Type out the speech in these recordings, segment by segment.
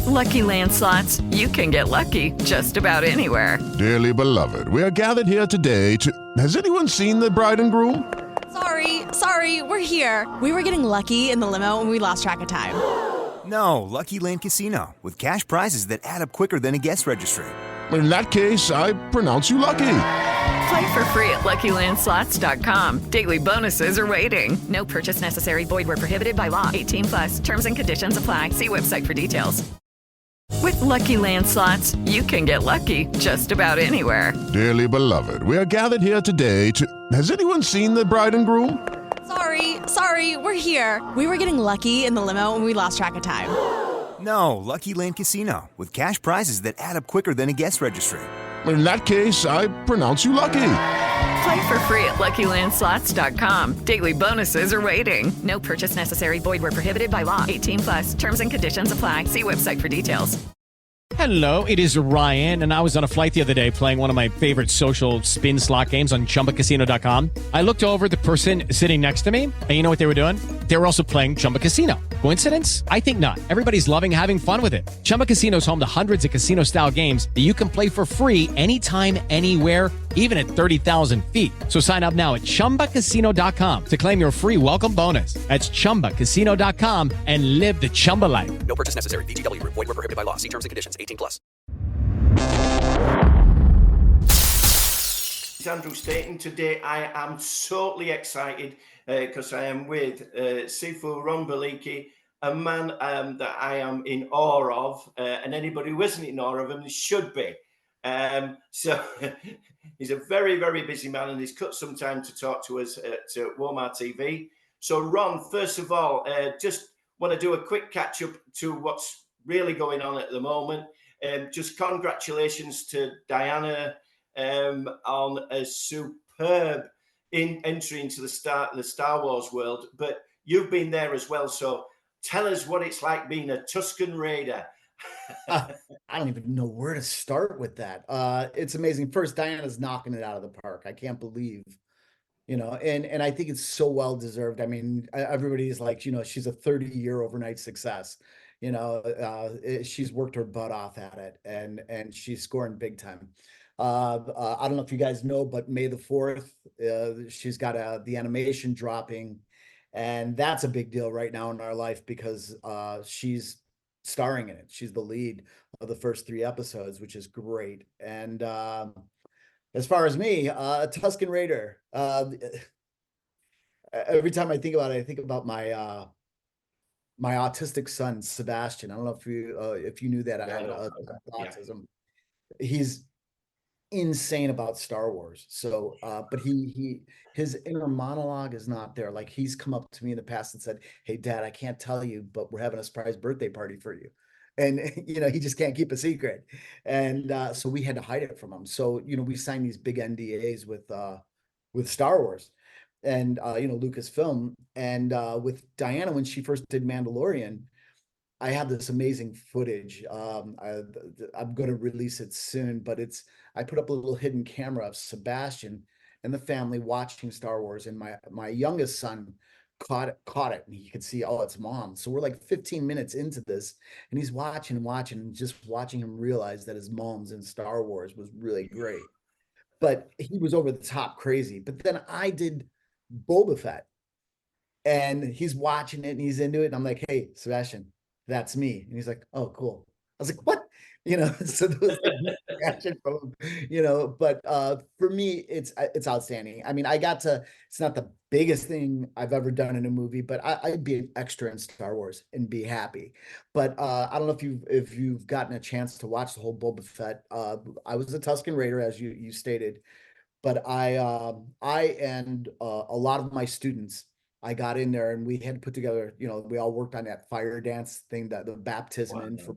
With Lucky Land Slots, you can get lucky just about anywhere. Dearly beloved, we are gathered here today to... Has anyone seen the bride and groom? Sorry, we're here. We were getting lucky in the limo and we lost track of time. No, Lucky Land Casino, with cash prizes that add up quicker than a guest registry. In that case, I pronounce you lucky. Play for free at LuckyLandSlots.com. Daily bonuses are waiting. No purchase necessary. Void where prohibited by law. 18+. Terms and conditions apply. See website for details. With Lucky Land Slots, you can get lucky just about anywhere. Dearly beloved, we are gathered here today to... Has anyone seen the bride and groom? Sorry, we're here. We were getting lucky in the limo and we lost track of time. No, Lucky Land Casino, with cash prizes that add up quicker than a guest registry. In that case, I pronounce you lucky. Play for free at LuckyLandSlots.com. Daily bonuses are waiting. No purchase necessary. Void where prohibited by law. 18+. Terms and conditions apply. See website for details. Hello, it is Ryan, and I was on a flight the other day playing one of my favorite social spin slot games on ChumbaCasino.com. I looked over at the person sitting next to me, and you know what they were doing? They were also playing Chumba Casino. Coincidence? I think not. Everybody's loving having fun with it. Chumba Casino is home to hundreds of casino-style games that you can play for free anytime, anywhere, even at 30,000 feet. So sign up now at ChumbaCasino.com to claim your free welcome bonus. That's ChumbaCasino.com and live the Chumba life. No purchase necessary. VGW. Void where prohibited by law. See terms and conditions. 18+. It's Andrew Staton. Today I am totally excited because I am with Sifu Ron Balicki, a man that I am in awe of, and anybody who isn't in awe of him should be. So he's a very, very busy man, and he's cut some time to talk to us at Walmart TV. So Ron, first of all, just want to do a quick catch up to what's really going on at the moment. Just congratulations to Diana on a superb entry into the Star Wars world, but you've been there as well. So tell us what it's like being a Tuscan Raider. I don't even know where to start with that. It's amazing. First, Diana's knocking it out of the park. I can't believe, and I think it's so well deserved. I mean, everybody's like, she's a 30-year overnight success. She's worked her butt off at it, and she's scoring big time. I don't know if you guys know, but May the 4th, she's got the animation dropping, and that's a big deal right now in our life because she's starring in it. She's the lead of the first 3 episodes, which is great. And as far as me, Tuscan Raider. Every time I think about it, I think about my autistic son, Sebastian. I don't know if you knew that I had autism. Yeah. He's insane about Star Wars. So, but his inner monologue is not there. Like, he's come up to me in the past and said, "Hey, Dad, I can't tell you, but we're having a surprise birthday party for you." And, he just can't keep a secret. And so we had to hide it from him. So, we signed these big NDAs with Star Wars and, Lucasfilm. And with Diana, when she first did Mandalorian, I have this amazing footage. I'm going to release it soon, but I put up a little hidden camera of Sebastian and the family watching Star Wars. And my youngest son caught it, and he could see, oh, it's Mom. So we're like 15 minutes into this, and he's watching, and just watching him realize that his mom's in Star Wars was really great. But he was over the top crazy. But then I did Boba Fett, and he's watching it and he's into it. And I'm like, "Hey, Sebastian, that's me." And he's like, "Oh, cool." I was like, "What?" So there was reaction from him, but for me, it's outstanding. I mean, it's not the biggest thing I've ever done in a movie, but I'd be an extra in Star Wars and be happy. But I don't know if you've gotten a chance to watch the whole Boba Fett. I was a Tuscan Raider, as you stated, but I and a lot of my students, I got in there and we had to put together, we all worked on that fire dance thing, that the baptism. Wow.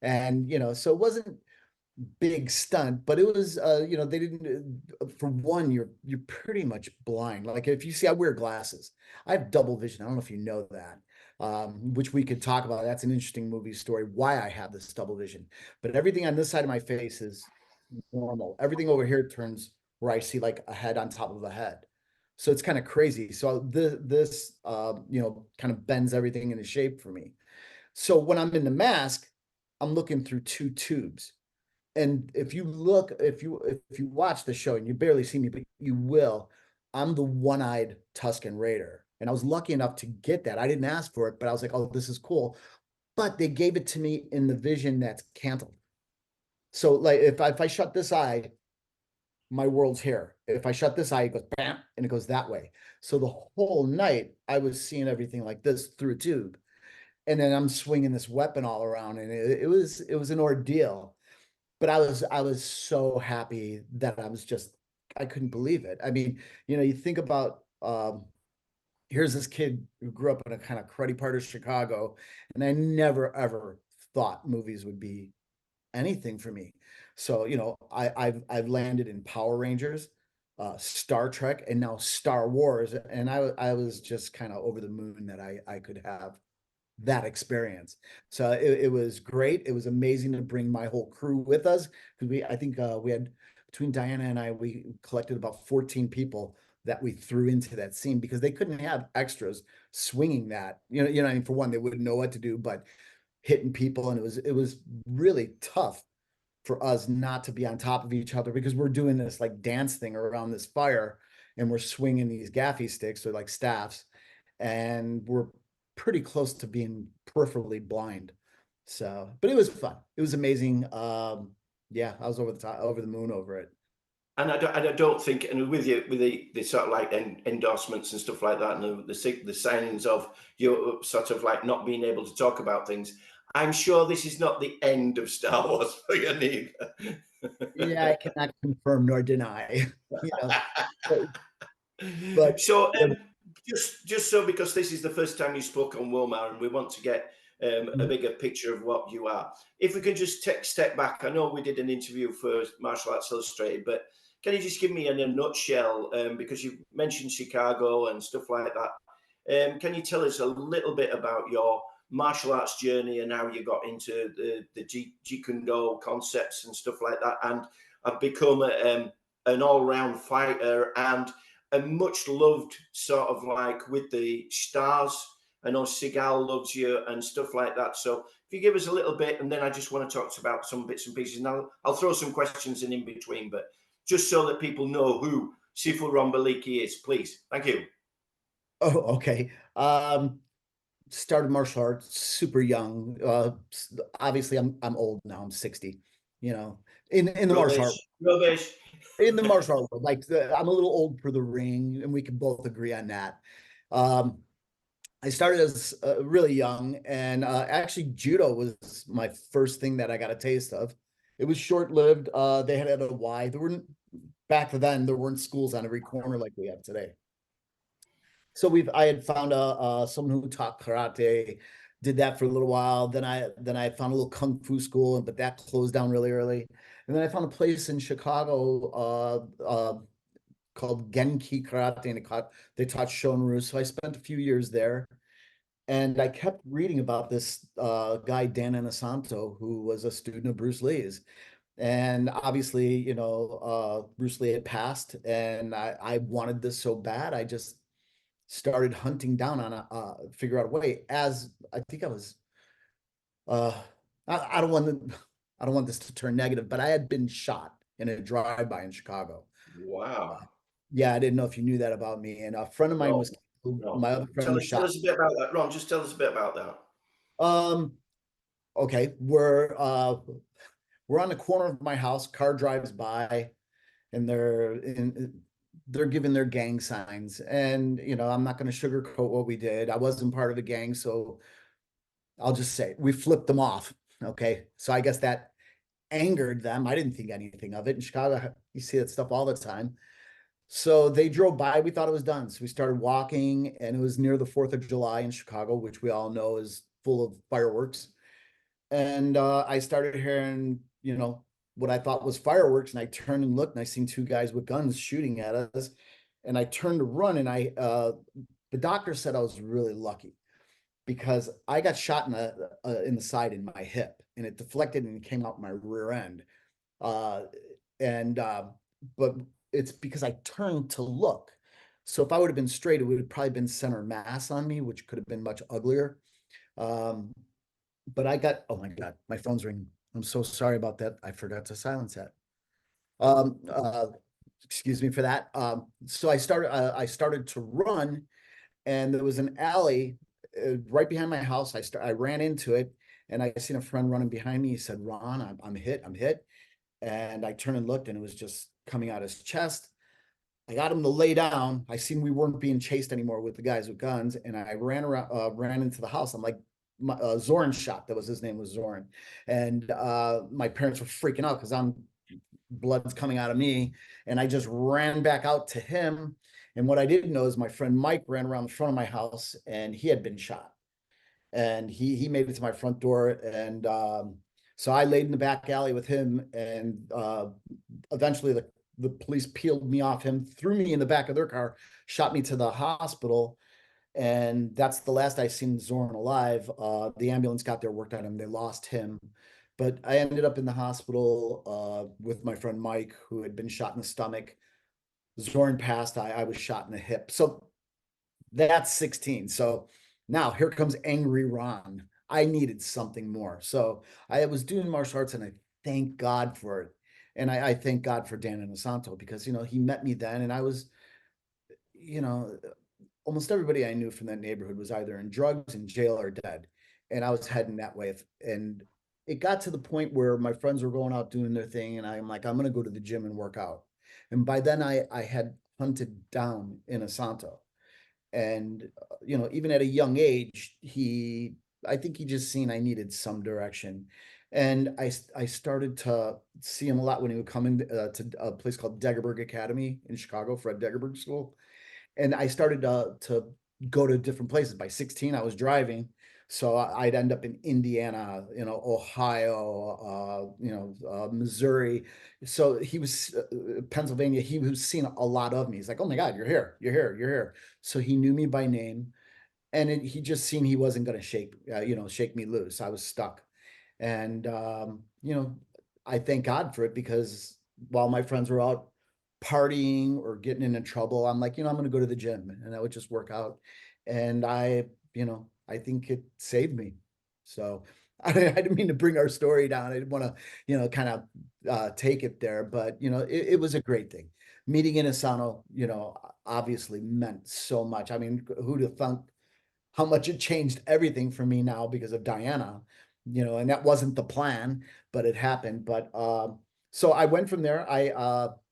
And, so it wasn't big stunt, but it was, they didn't, for one, you're pretty much blind. Like, if you see, I wear glasses, I have double vision. I don't know if you know that, which we could talk about. That's an interesting movie story, why I have this double vision, but everything on this side of my face is normal. Everything over here turns where I see like a head on top of a head. So it's kind of crazy. So this kind of bends everything into shape for me. So when I'm in the mask, I'm looking through two tubes. And if you watch the show, and you barely see me, but you will, I'm the one-eyed Tuscan Raider. And I was lucky enough to get that. I didn't ask for it, but I was like, oh, this is cool. But they gave it to me in the vision that's canceled. So like if I shut this eye, my world's here. If I shut this eye, it goes bam, and it goes that way. So the whole night I was seeing everything like this through a tube. And then I'm swinging this weapon all around, and it was an ordeal. But I was so happy that I couldn't believe it. I mean, you think about here's this kid who grew up in a kind of cruddy part of Chicago, and I never ever thought movies would be anything for me. So, I've landed in Power Rangers, Star Trek, and now Star Wars, and I was just kind of over the moon that I could have that experience. So it was great. It was amazing to bring my whole crew with us, because I think we had, between Diana and I, we collected about 14 people that we threw into that scene, because they couldn't have extras swinging that. I mean, for one, they wouldn't know what to do, but hitting people, and it was really tough for us not to be on top of each other, because we're doing this like dance thing around this fire, and we're swinging these gaffy sticks, or like staffs, and we're pretty close to being peripherally blind. So, but it was fun. It was amazing. Yeah, I was over the moon over it. And I don't think, and with you, with the sort of like endorsements and stuff like that, and the signings of you sort of like not being able to talk about things, I'm sure this is not the end of Star Wars for you neither. Yeah, I cannot confirm nor deny. But so just so, because this is the first time you spoke on Womar, and we want to get a bigger picture of what you are. If we can just take a step back, I know we did an interview for Martial Arts Illustrated, but can you just give me in a nutshell, because you mentioned Chicago and stuff like that, can you tell us a little bit about your martial arts journey and how you got into the Jkd concepts and stuff like that, and have become an all-round fighter and a much loved sort of like with the stars. I know Seagal loves you and stuff like that. So if you give us a little bit, and then I just want to talk about some bits and pieces, and I'll throw some questions in between, but just so that people know who Sifu Balicki is, please. Thank you. Oh, okay. Started martial arts super young. Obviously I'm old now. I'm 60, in the martial art. Rubbish. In the martial art world, like I'm a little old for the ring, and we can both agree on that. I started as really young, and actually Judo was my first thing that I got a taste of. It was short-lived. They had it at a Y. Back then, there weren't schools on every corner like we have today. So I had found someone who taught karate, did that for a little while. Then I found a little kung fu school, but that closed down really early. And then I found a place in Chicago called Genki Karate, and they taught Shonryu. So I spent a few years there, and I kept reading about this guy, Dan Inosanto, who was a student of Bruce Lee's. And obviously, Bruce Lee had passed, and I wanted this so bad. I just started hunting down on figure out a way. As I think I was, I don't want this to turn negative, but I had been shot in a drive-by in Chicago. Wow. Yeah, I didn't know if you knew that about me. And a friend of mine was killed. No. My other friend was shot. Tell us a bit about that, Ron. Just tell us a bit about that. Okay, we're on the corner of my house. Car drives by, and they're giving their gang signs. And I'm not going to sugarcoat what we did. I wasn't part of the gang, so I'll just say we flipped them off. Okay, so I guess that angered them. I didn't think anything of it. In Chicago, you see that stuff all the time. So they drove by. We thought it was done. So we started walking, and it was near the 4th of July in Chicago, which we all know is full of fireworks. And I started hearing, what I thought was fireworks. And I turned and looked, and I seen two guys with guns shooting at us. And I turned to run, and the doctor said I was really lucky, because I got shot in the side in my hip, and it deflected and it came out my rear end. But it's because I turned to look. So if I would have been straight, it would have probably been center mass on me, which could have been much uglier. but oh my God, my phone's ringing. I'm so sorry about that. I forgot to silence that. Excuse me for that. So I started to run, and there was an alley right behind my house. I ran into it, and I seen a friend running behind me. He said, "Ron, I'm hit. I'm hit." And I turned and looked, and it was just coming out his chest. I got him to lay down. I seen we weren't being chased anymore with the guys with guns, and I ran into the house. I'm like, Zorin shot. That was his name, was Zorin, and my parents were freaking out because blood's coming out of me, and I just ran back out to him. And what I didn't know is my friend Mike ran around the front of my house, and he had been shot, and he made it to my front door, and so I laid in the back alley with him, and eventually the police peeled me off him, threw me in the back of their car, shot me to the hospital. And that's the last I seen Zorin alive. The ambulance got there, worked on him. They lost him. But I ended up in the hospital with my friend Mike, who had been shot in the stomach. Zorin passed. I was shot in the hip. So that's 16. So now here comes angry Ron. I needed something more. So I was doing martial arts, and I thank God for it. And I thank God for Dan Inosanto, because, he met me then, and I was, almost everybody I knew from that neighborhood was either in drugs, in jail, or dead. And I was heading that way. And it got to the point where my friends were going out doing their thing, and I'm like, I'm going to go to the gym and work out. And by then I had hunted down Inosanto. And, even at a young age, I think he just seen I needed some direction. And I started to see him a lot when he would come in to a place called Degerberg Academy in Chicago, Fred Degerberg School. And I started to go to different places. By 16, I was driving. So I'd end up in Indiana, Ohio, Missouri. So he was Pennsylvania. He was seeing a lot of me. He's like, "Oh my God, you're here, you're here, you're here." So he knew me by name, and he just seen he wasn't going to shake me loose. I was stuck. And I thank God for it, because while my friends were out partying or getting into trouble, I'm like, I'm going to go to the gym, and I would just work out. And I think it saved me. So I didn't mean to bring our story down. I didn't want to, kind of take it there, but it was a great thing. Meeting Inosanto, obviously meant so much. I mean, who'd have thunk how much it changed everything for me now because of Diana, and that wasn't the plan, but it happened. But so I went from there.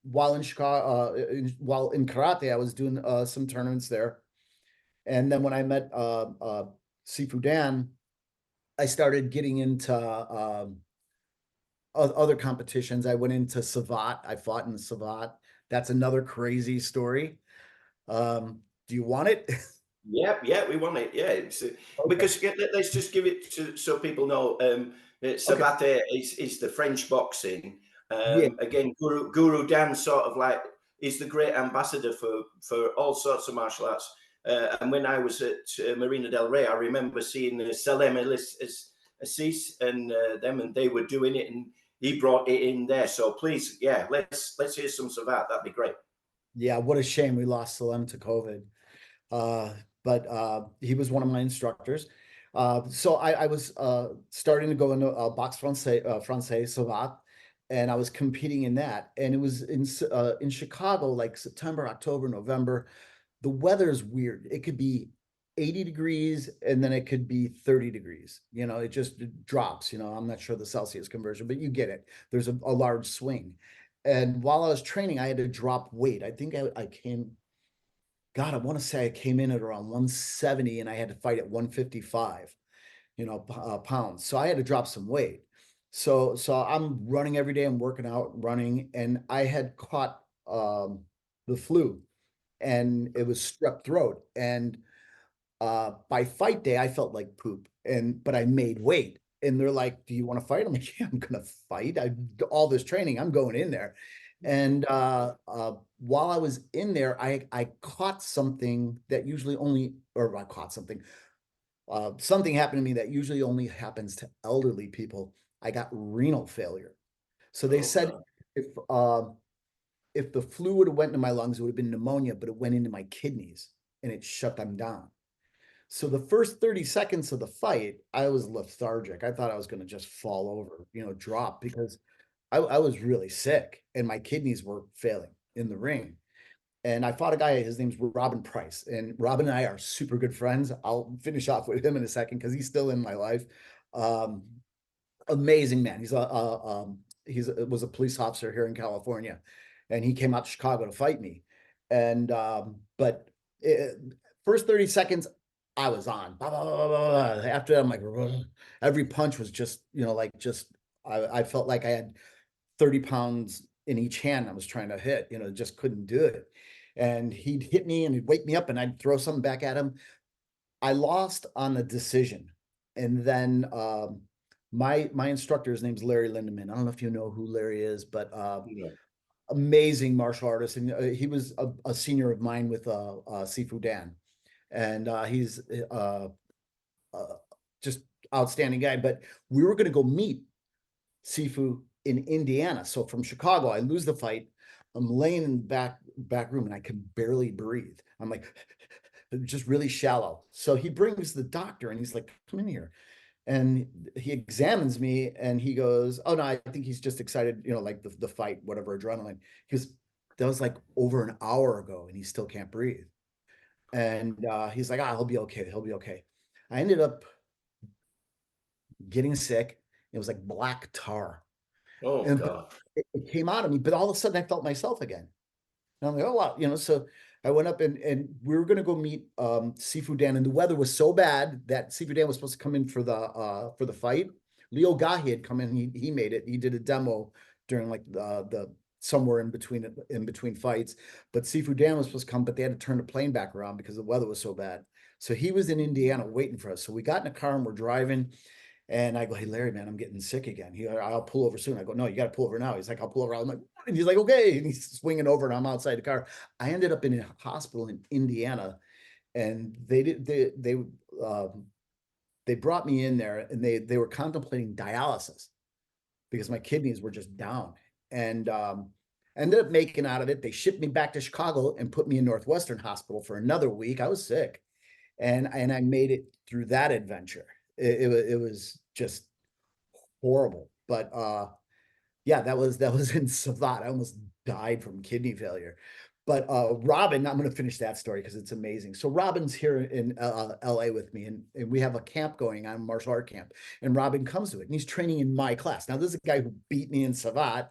While in Chicago, while in karate, I was doing some tournaments there. And then when I met Sifu Dan, I started getting into other competitions. I went into Savat. I fought in Savat. That's another crazy story. Do you want it? Yeah, we want it. Yeah, okay. Because let's just give it so people know. Savat is the French boxing. Yeah. Again, Guru Dan sort of like is the great ambassador for all sorts of martial arts. And when I was at Marina del Rey, I remember seeing Salem Assis and them, and they were doing it, and he brought it in there. So please, yeah, let's hear some Savat. That'd be great. Yeah, what a shame we lost Salem to COVID. But he was one of my instructors. So I was starting to go into boxe français Savat, and I was competing in that. And it was in Chicago, like September, October, November. The weather is weird. It could be 80 degrees, and then it could be 30 degrees. It just drops. I'm not sure the Celsius conversion, but you get it. There's a large swing. And while I was training, I had to drop weight. I think I came, God, I want to say I came in at around 170, and I had to fight at 155, pounds. So I had to drop some weight. So I'm running every day. I'm working out, running, and I had caught the flu, and it was strep throat. And by fight day, I felt like poop, but I made weight. And they're like, "Do you want to fight?" I'm like, "Yeah, I'm gonna fight. All this training, I'm going in there." And while I was in there, I caught something that usually I caught something. Something happened to me that usually only happens to elderly people. I got renal failure. So they said if the flu would have went into my lungs, it would have been pneumonia, but it went into my kidneys and it shut them down. So the first 30 seconds of the fight, I was lethargic. I thought I was going to just fall over, drop, because I was really sick and my kidneys were failing in the ring. And I fought a guy, his name's Robin Price. And Robin and I are super good friends. I'll finish off with him in a second because he's still in my life. Um, Amazing man. Was a police officer here in California, and he came out to Chicago to fight me. And but first 30 seconds, I was on. Blah, blah, blah, blah, blah. After that, I'm like, ugh. Every punch was just, I felt like I had 30 pounds in each hand I was trying to hit, just couldn't do it. And he'd hit me and he'd wake me up and I'd throw something back at him. I lost on a decision. And then my instructor, his name's Larry Lindemann. I don't know if you know who Larry is, but amazing martial artist. And he was a senior of mine with Sifu Dan. And he's just outstanding guy. But we were going to go meet Sifu in Indiana. So from Chicago, I lose the fight. I'm laying in the back room and I can barely breathe. I'm like, just really shallow. So he brings the doctor and he's like, come in here. And he examines me and he goes, oh no, I think he's just excited, like the fight, whatever, adrenaline. Because that was like over an hour ago and he still can't breathe. And he's like, he'll be okay. He'll be okay. I ended up getting sick. It was like black tar. Oh, and God. It came out of me, but all of a sudden I felt myself again. And I'm like, oh wow, so I went up and we were going to go meet Sifu Dan, and the weather was so bad that Sifu Dan was supposed to come in for the fight. Leo Gahi had come in, he made it. He did a demo during like the somewhere in between fights, but Sifu Dan was supposed to come, but they had to turn the plane back around because the weather was so bad. So he was in Indiana waiting for us. So we got in a car and we're driving. And I go, hey, Larry, man, I'm getting sick again. I'll pull over soon. I go, no, you got to pull over now. He's like, I'll pull over. I'm like, and he's like, okay. And he's swinging over and I'm outside the car. I ended up in a hospital in Indiana and they brought me in there and they were contemplating dialysis because my kidneys were just down. And ended up making out of it. They shipped me back to Chicago and put me in Northwestern Hospital for another week. I was sick. And I made it through that adventure. It was just horrible, but yeah, that was in Savat. I almost died from kidney failure. But Robin, I'm going to finish that story because it's amazing. So Robin's here in LA with me, and we have a camp going on, martial art camp, and Robin comes to it, and he's training in my class. Now, this is a guy who beat me in Savat,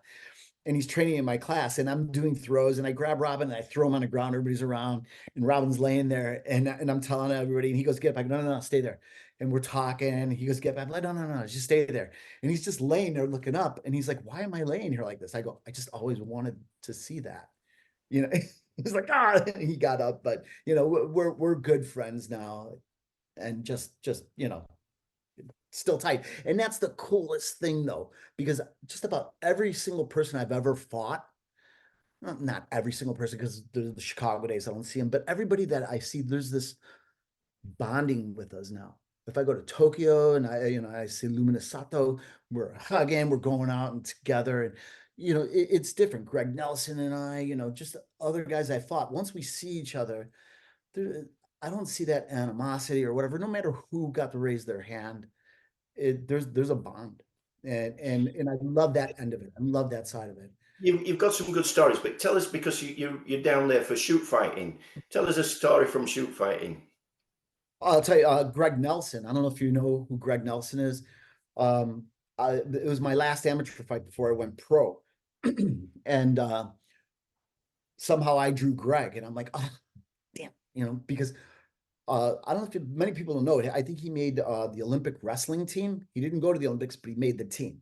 and he's training in my class, and I'm doing throws, and I grab Robin and I throw him on the ground. Everybody's around, and Robin's laying there, and I'm telling everybody, and he goes, get back. No, stay there. And we're talking. He goes, get back. I'm like, no, just stay there. And he's just laying there looking up, and he's like, why am I laying here like this? I go, I just always wanted to see that. He's like, he got up, but we're good friends now, and just still tight. And that's the coolest thing though, because just about every single person I've ever fought, not every single person, because there's the Chicago days, I don't see them, but everybody that I see, there's this bonding with us now. If I go to Tokyo and I see Luminasato, we're hugging, we're going out and together, and it's different. Greg Nelson and I, just other guys I fought. Once we see each other, I don't see that animosity or whatever. No matter who got to raise their hand, there's a bond, and I love that end of it. I love that side of it. You've got some good stories, but tell us, because you're down there for shoot fighting. Tell us a story from shoot fighting. I'll tell you, Greg Nelson. I don't know if you know who Greg Nelson is. It was my last amateur fight before I went pro, and somehow I drew Greg, and I'm like, oh, damn, because I don't know if many people don't know it. I think he made the Olympic wrestling team. He didn't go to the Olympics, but he made the team.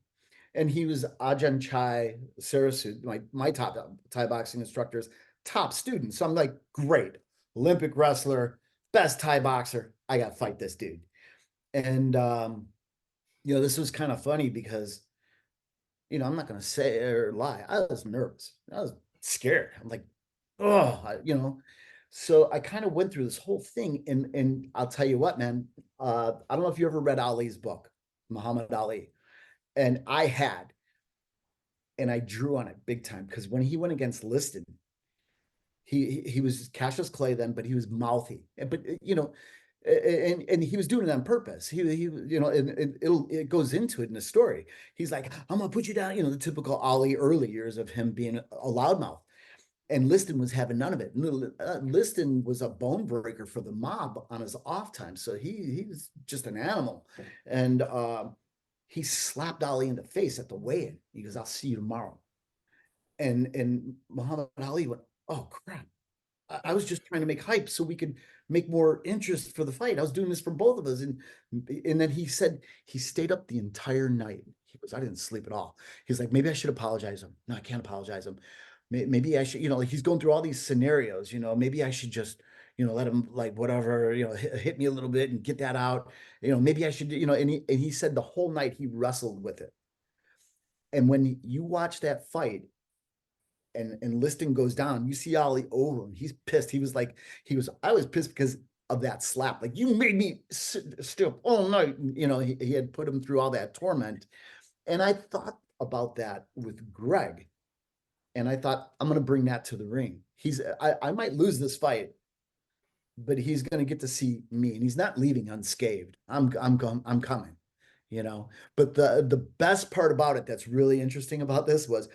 And he was Ajahn Chai Sarasu, my top Thai boxing instructor's top student. So I'm like, great, Olympic wrestler, best Thai boxer. I got to fight this dude. And, this was kind of funny because, I'm not going to say or lie. I was nervous. I was scared. I'm like, So I kind of went through this whole thing, and I'll tell you what, man. I don't know if you ever read Ali's book, Muhammad Ali, and I had, and I drew on it big time because when he went against Liston, he was Cassius Clay then, but he was mouthy. But And he was doing it on purpose. He you know, and it goes into it in the story. He's like, I'm gonna put you down, you know, the typical Ali early years of him being a loudmouth. And Liston was having none of it. Liston was a bone breaker for the mob on his off time, so he was just an animal. And he slapped Ali in the face at the weigh-in. He goes, "I'll see you tomorrow." And Muhammad Ali went, "Oh crap! I was just trying to make hype so we could make more interest for the fight. I was doing this for both of us." And then he said he stayed up the entire night. He goes, "I didn't sleep at all." He's like, "Maybe I should apologize him." "No, I can't apologize him. Maybe I should," you know, like he's going through all these scenarios, you know, "maybe I should just, you know, let him like whatever, you know, hit me a little bit and get that out. You know, maybe I should, you know," and he said the whole night he wrestled with it. And when you watch that fight, and Liston goes down, you see Ali over him. He's pissed. He was like, I was pissed because of that slap. Like, you made me stay up all night. You know, he had put him through all that torment. And I thought about that with Greg. And I thought, I'm going to bring that to the ring. I might lose this fight, but he's going to get to see me, and he's not leaving unscathed. I'm coming, you know. But the best part about it that's really interesting about this was,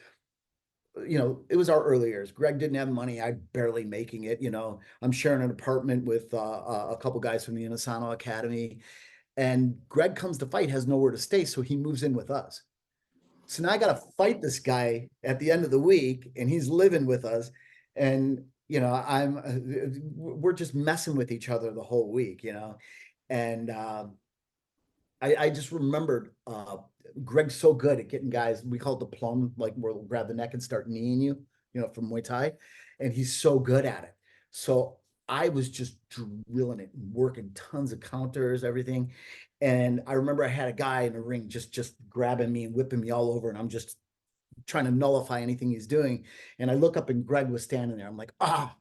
you know, it was our early years. Greg didn't have money. I barely making it, you know. I'm sharing an apartment with a couple guys from the Inosanto Academy, and Greg comes to fight, has nowhere to stay, so he moves in with us. So now I got to fight this guy at the end of the week, and he's living with us. And, you know, we're just messing with each other the whole week, you know. And I just remembered Greg's so good at getting guys, we call it the plum, like we'll grab the neck and start kneeing you, you know, from Muay Thai. And he's so good at it. So I was just drilling it, working tons of counters, everything. And I remember I had a guy in the ring just grabbing me and whipping me all over, and I'm just trying to nullify anything he's doing. And I look up and Greg was standing there. I'm like, ah.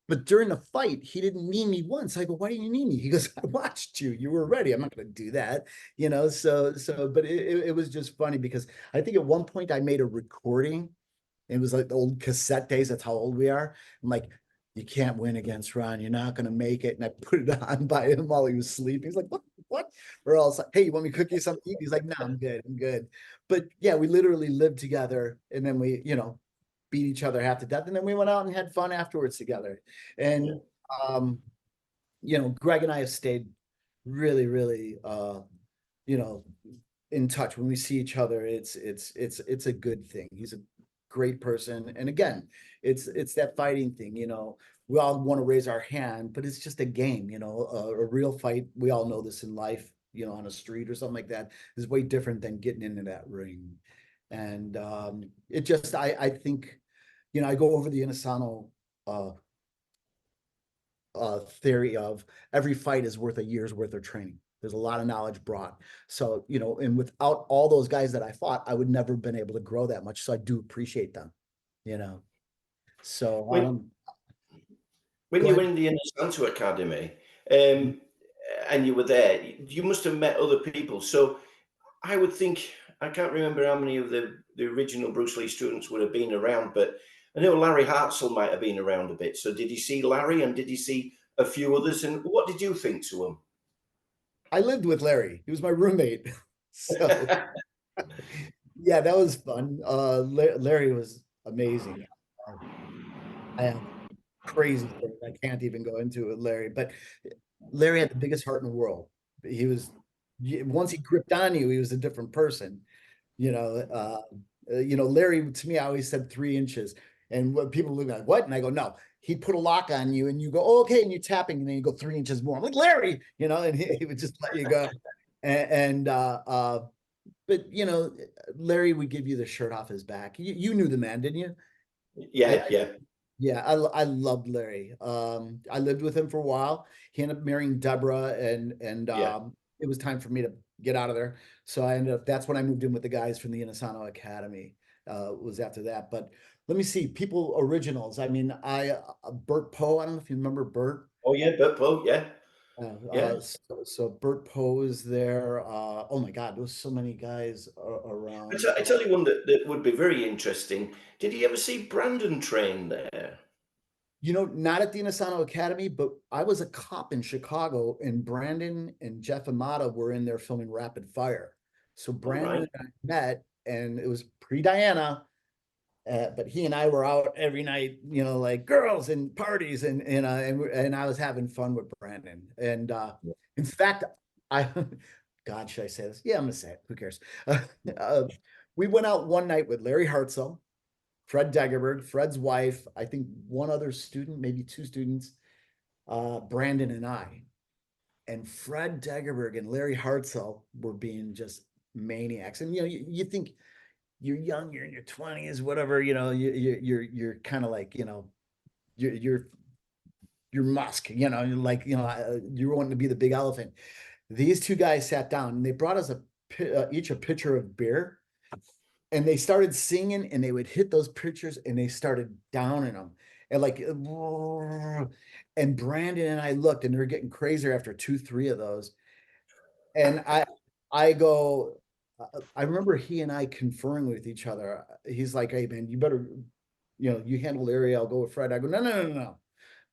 But during the fight, he didn't knee me once. I go, "Why do you knee me?" He goes, "I watched you. You were ready. I'm not going to do that." You know, but it was just funny because I think at one point I made a recording. It was like the old cassette days. That's how old we are. I'm like, "You can't win against Ron. You're not going to make it." And I put it on by him while he was sleeping. He's like, what? Or else, like, "Hey, you want me to cook you something?" He's like, "No, I'm good. But yeah, we literally lived together, and then we, you know, beat each other half to death, and then we went out and had fun afterwards together. And you know, Greg and I have stayed really, really, you know, in touch. When we see each other, it's a good thing. He's a great person, and again, it's that fighting thing. You know, we all want to raise our hand, but it's just a game. You know, a real fight. We all know this in life. You know, on a street or something like that is way different than getting into that ring. And it just, I think, you know, I go over the Inosanto theory of every fight is worth a year's worth of training. There's a lot of knowledge brought. So, you know, and without all those guys that I fought, I would never have been able to grow that much. So I do appreciate them, you know. So when you were in the Inosanto Academy, and you were there, you must have met other people. So I would think, I can't remember how many of the original Bruce Lee students would have been around, but I know Larry Hartzell might have been around a bit. So did you see Larry, and did you see a few others? And what did you think to him? I lived with Larry. He was my roommate. So yeah, that was fun. Larry was amazing. I have crazy things I can't even go into with Larry, but Larry had the biggest heart in the world. He was, once he gripped on you, he was a different person. You know, Larry, to me, I always said 3 inches. And what people look like, what? And I go, no, he'd put a lock on you and you go, oh, okay. And you're tapping, and then you go 3 inches more. I'm like, Larry, you know, and he would just let you go. But you know, Larry would give you the shirt off his back. You knew the man, didn't you? Yeah, I loved Larry. I lived with him for a while. He ended up marrying Deborah, and it was time for me to get out of there. So I ended up, that's when I moved in with the guys from the Inosanto Academy. Was after that. But let me see, people originals. I mean, Bert Poe, I don't know if you remember Bert. Oh yeah, Bert Poe, yeah. So Bert Poe is there. Oh my God, there was so many guys around. I tell you one that would be very interesting. Did you ever see Brandon train there? Not at the Inosanto Academy, but I was a cop in Chicago, and Brandon and Jeff Amata were in there filming Rapid Fire. So Brandon and I met, and it was pre-Diana, but he and I were out every night, like girls and parties, and I was having fun with Brandon. And in fact, God, should I say this? Yeah, I'm gonna say it. Who cares? We went out one night with Larry Hartzell, Fred Degerberg, Fred's wife, I think one other student, maybe two students, Brandon and I. And Fred Degerberg and Larry Hartzell were being just maniacs. And you think you're young, you're in your 20s, whatever, you're kind of like, you're Musk, you're like, you're wanting to be the big elephant. These two guys sat down and they brought us each a pitcher of beer. And they started singing, and they would hit those pitchers, and they started downing them, and like, and Brandon and I looked, and they're getting crazier after 2-3 of those. And I go, I remember he and I conferring with each other. He's like, "Hey man, you better, you handle Larry. I'll go with Fred." I go, "No.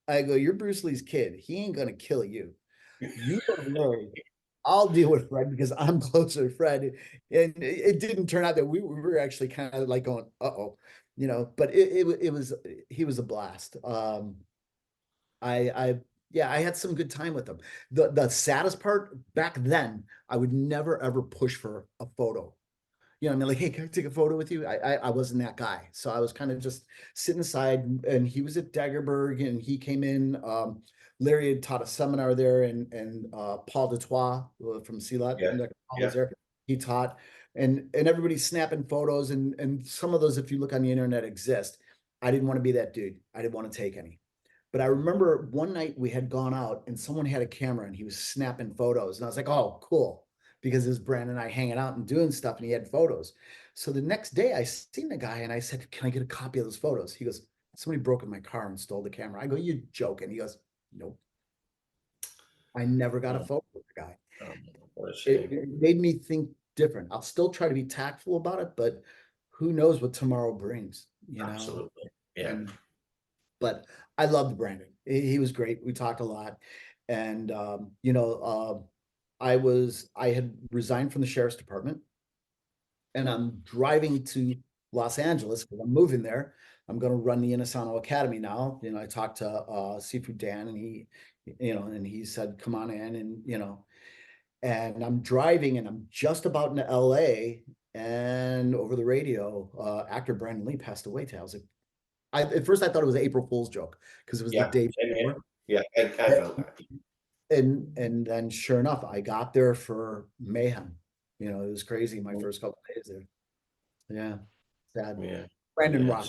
I go, you're Bruce Lee's kid. He ain't gonna kill you. You go to Larry. I'll deal with Fred because I'm closer to Fred." And it didn't turn out that we were actually kind of like going, uh-oh, but he was a blast. I had some good time with him. The saddest part back then, I would never ever push for a photo. Like, "Hey, can I take a photo with you?" I wasn't that guy. So I was kind of just sitting aside, and he was at Dagerberg, and he came in. Larry had taught a seminar there, and Paul Dutois from Savat, was there. He taught, and everybody's snapping photos, and some of those, if you look on the internet, exist. I didn't want to be that dude. I didn't want to take any. But I remember one night we had gone out, and someone had a camera, and he was snapping photos, and I was like, "Oh, cool." Because it was Brandon and I hanging out and doing stuff, and he had photos. So the next day I seen the guy, and I said, "Can I get a copy of those photos?" He goes, "Somebody broke in my car and stole the camera." I go, "You're joking." He goes, "Nope." I never got a photo with the guy. It made me think different. I'll still try to be tactful about it, but who knows what tomorrow brings, Absolutely. Yeah. But I loved Brandon. He was great. We talked a lot. And, I had resigned from the sheriff's department, and I'm driving to Los Angeles because I'm moving there. I'm going to run the Inosanto Academy now. I talked to Seafood Dan, and he said, "Come on in," and I'm driving, and I'm just about in LA, and over the radio, actor Brandon Lee passed away today. I was like, at first I thought it was an April Fool's joke because it was the day before. Yeah, I felt that. And then sure enough, I got there for mayhem. It was crazy my first couple of days there. Yeah, sad. Yeah. Brandon Rock.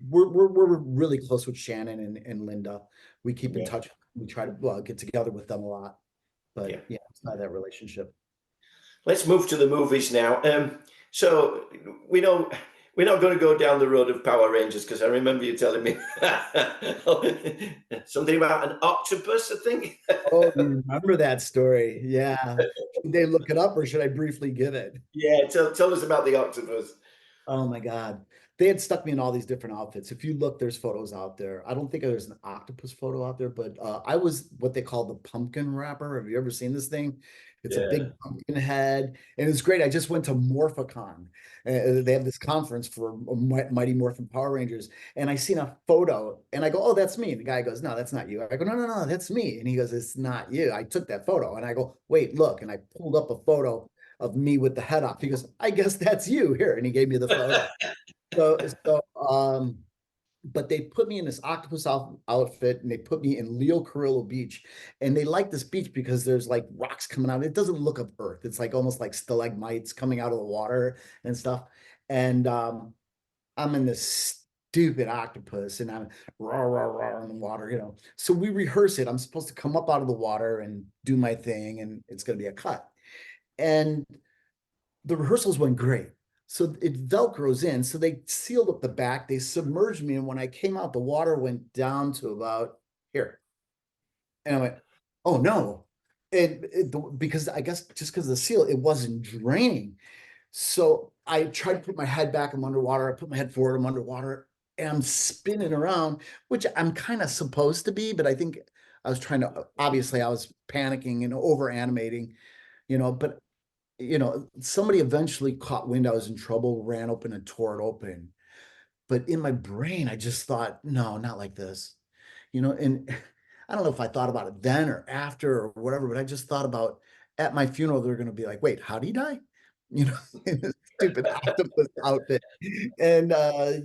We're really close with Shannon and Linda. We keep in touch. We try to get together with them a lot. But it's not that relationship. Let's move to the movies now. So we're not going to go down the road of Power Rangers, because I remember you telling me something about an octopus, I think. Oh, you remember that story? Yeah. Should they look it up, or should I briefly give it? Yeah, tell us about the octopus. Oh my God. They had stuck me in all these different outfits. If you look, there's photos out there. I don't think there's an octopus photo out there, but I was what they call the pumpkin wrapper. Have you ever seen this thing? It's a big pumpkin head, and it's great. I just went to Morphicon. They have this conference for Mighty Morphin Power Rangers, and I seen a photo, and I go, "Oh, that's me." And the guy goes, "No, that's not you." I go, No, that's me." And he goes, "It's not you. I took that photo." And I go, "Wait, look." And I pulled up a photo of me with the head off. He goes, "I guess that's you here." And he gave me the photo. But they put me in this octopus outfit, and they put me in Leo Carrillo Beach, and they like this beach because there's like rocks coming out. It doesn't look of Earth. It's like almost like stalagmites coming out of the water and stuff. And I'm in this stupid octopus, and I'm rah in the water, So we rehearse it. I'm supposed to come up out of the water and do my thing, and it's going to be a cut. And the rehearsals went great. So it Velcros in. So they sealed up the back. They submerged me. And when I came out, the water went down to about here. And I went, "Oh no." Because I guess just because of the seal, it wasn't draining. So I tried to put my head back. I'm underwater. I put my head forward. I'm underwater. and I'm spinning around, which I'm kind of supposed to be, but I think I was trying to, obviously I was panicking and over animating, but somebody eventually caught wind I was in trouble, ran open and tore it open. But in my brain, I just thought, no, not like this, and I don't know if I thought about it then or after or whatever, but I just thought about at my funeral, they're going to be like, wait, how did he die? In a stupid octopus outfit. And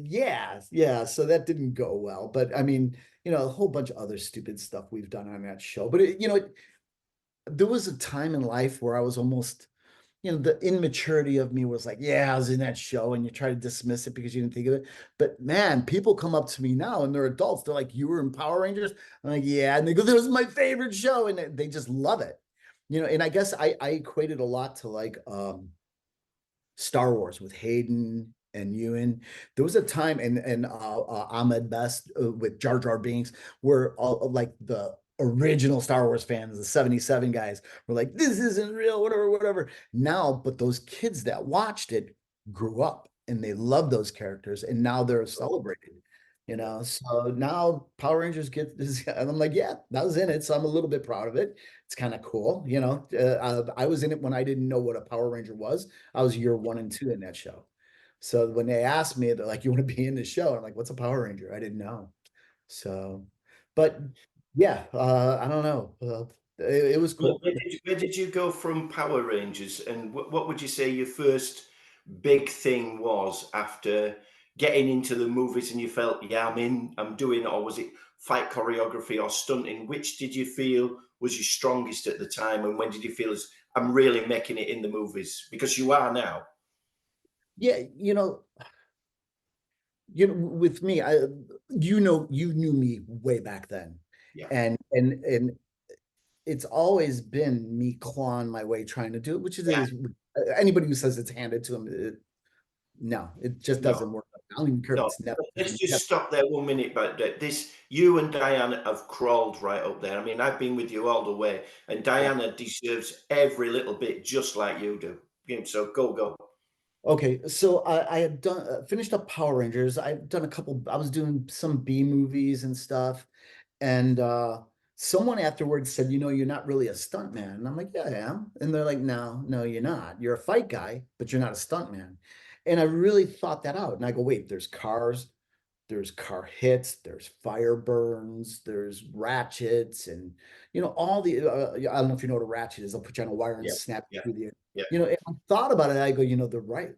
yeah, so that didn't go well. But I mean, a whole bunch of other stupid stuff we've done on that show. But there was a time in life where I was almost, the immaturity of me was like, yeah, I was in that show, and you try to dismiss it because you didn't think of it. But man, people come up to me now and they're adults. They're like, you were in Power Rangers? I'm like, yeah. And they go, that was my favorite show. And they just love it. And I guess I equated a lot to like Star Wars with Hayden and Ewan. There was a time, and Ahmed Best with Jar Jar Binks, where all like the original Star Wars fans, the 77 guys, were like, this isn't real, whatever. Now, but those kids that watched it grew up and they love those characters, and now they're celebrated. So now Power Rangers get this, and I'm like, yeah, that was in it, so I'm a little bit proud of it. It's kind of cool. I was in it when I didn't know what a Power Ranger was. I was year 1 and 2 in that show. So when they asked me, they're like, you want to be in the show? I'm like, what's a Power Ranger? I didn't know. So, but yeah, I don't know. It was cool. Where did you go from Power Rangers, and what would you say your first big thing was after getting into the movies and you felt, yeah, I'm doing it? Or was it fight choreography or stunting? Which did you feel was your strongest at the time, and when did you feel as I'm really making it in the movies? Because you are now. Yeah, with me, you knew me way back then. Yeah. And it's always been me clawing my way trying to do it, which is anybody who says it's handed to them, no, it just doesn't work. I don't even care if it's never. Let's just stop there 1 minute. But you and Diana have crawled right up there. I mean, I've been with you all the way, and Diana deserves every little bit, just like you do. So go. Okay, so I had done finished up Power Rangers. I've done a couple. I was doing some B movies and stuff, and someone afterwards said, you're not really a stunt man. And I'm like, yeah, I am. And they're like, no, you're not. You're a fight guy, but you're not a stunt man. And I really thought that out. And I go, wait, there's cars, there's car hits, there's fire burns, there's ratchets, and all the I don't know if you know what a ratchet is. They'll put you on a wire and snap you through the air. And I thought about it. I go, they're right.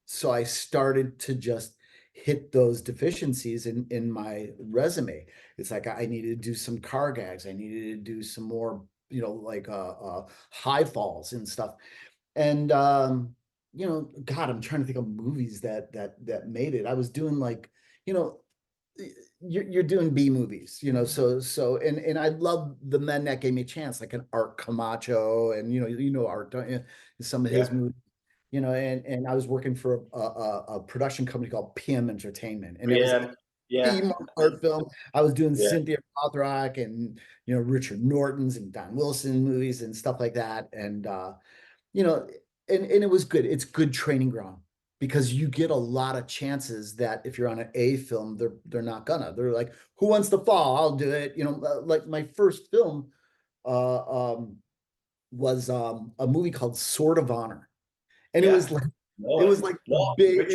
So I started to just hit those deficiencies in my resume. It's like I needed to do some car gags. I needed to do some more, like high falls and stuff. And God, I'm trying to think of movies that made it. I was doing like, you're doing B movies, so and I love the men that gave me a chance, like an Art Camacho, and Art, don't you? Some of his movies. And I was working for a production company called PM Entertainment, and it was like art film. I was doing Cynthia Rothrock and Richard Norton's and Don Wilson movies and stuff like that, and and it was good. It's good training ground because you get a lot of chances that if you're on an A film, they're not gonna. They're like, who wants to fall? I'll do it. Like my first film was a movie called Sword of Honor. And it was like big.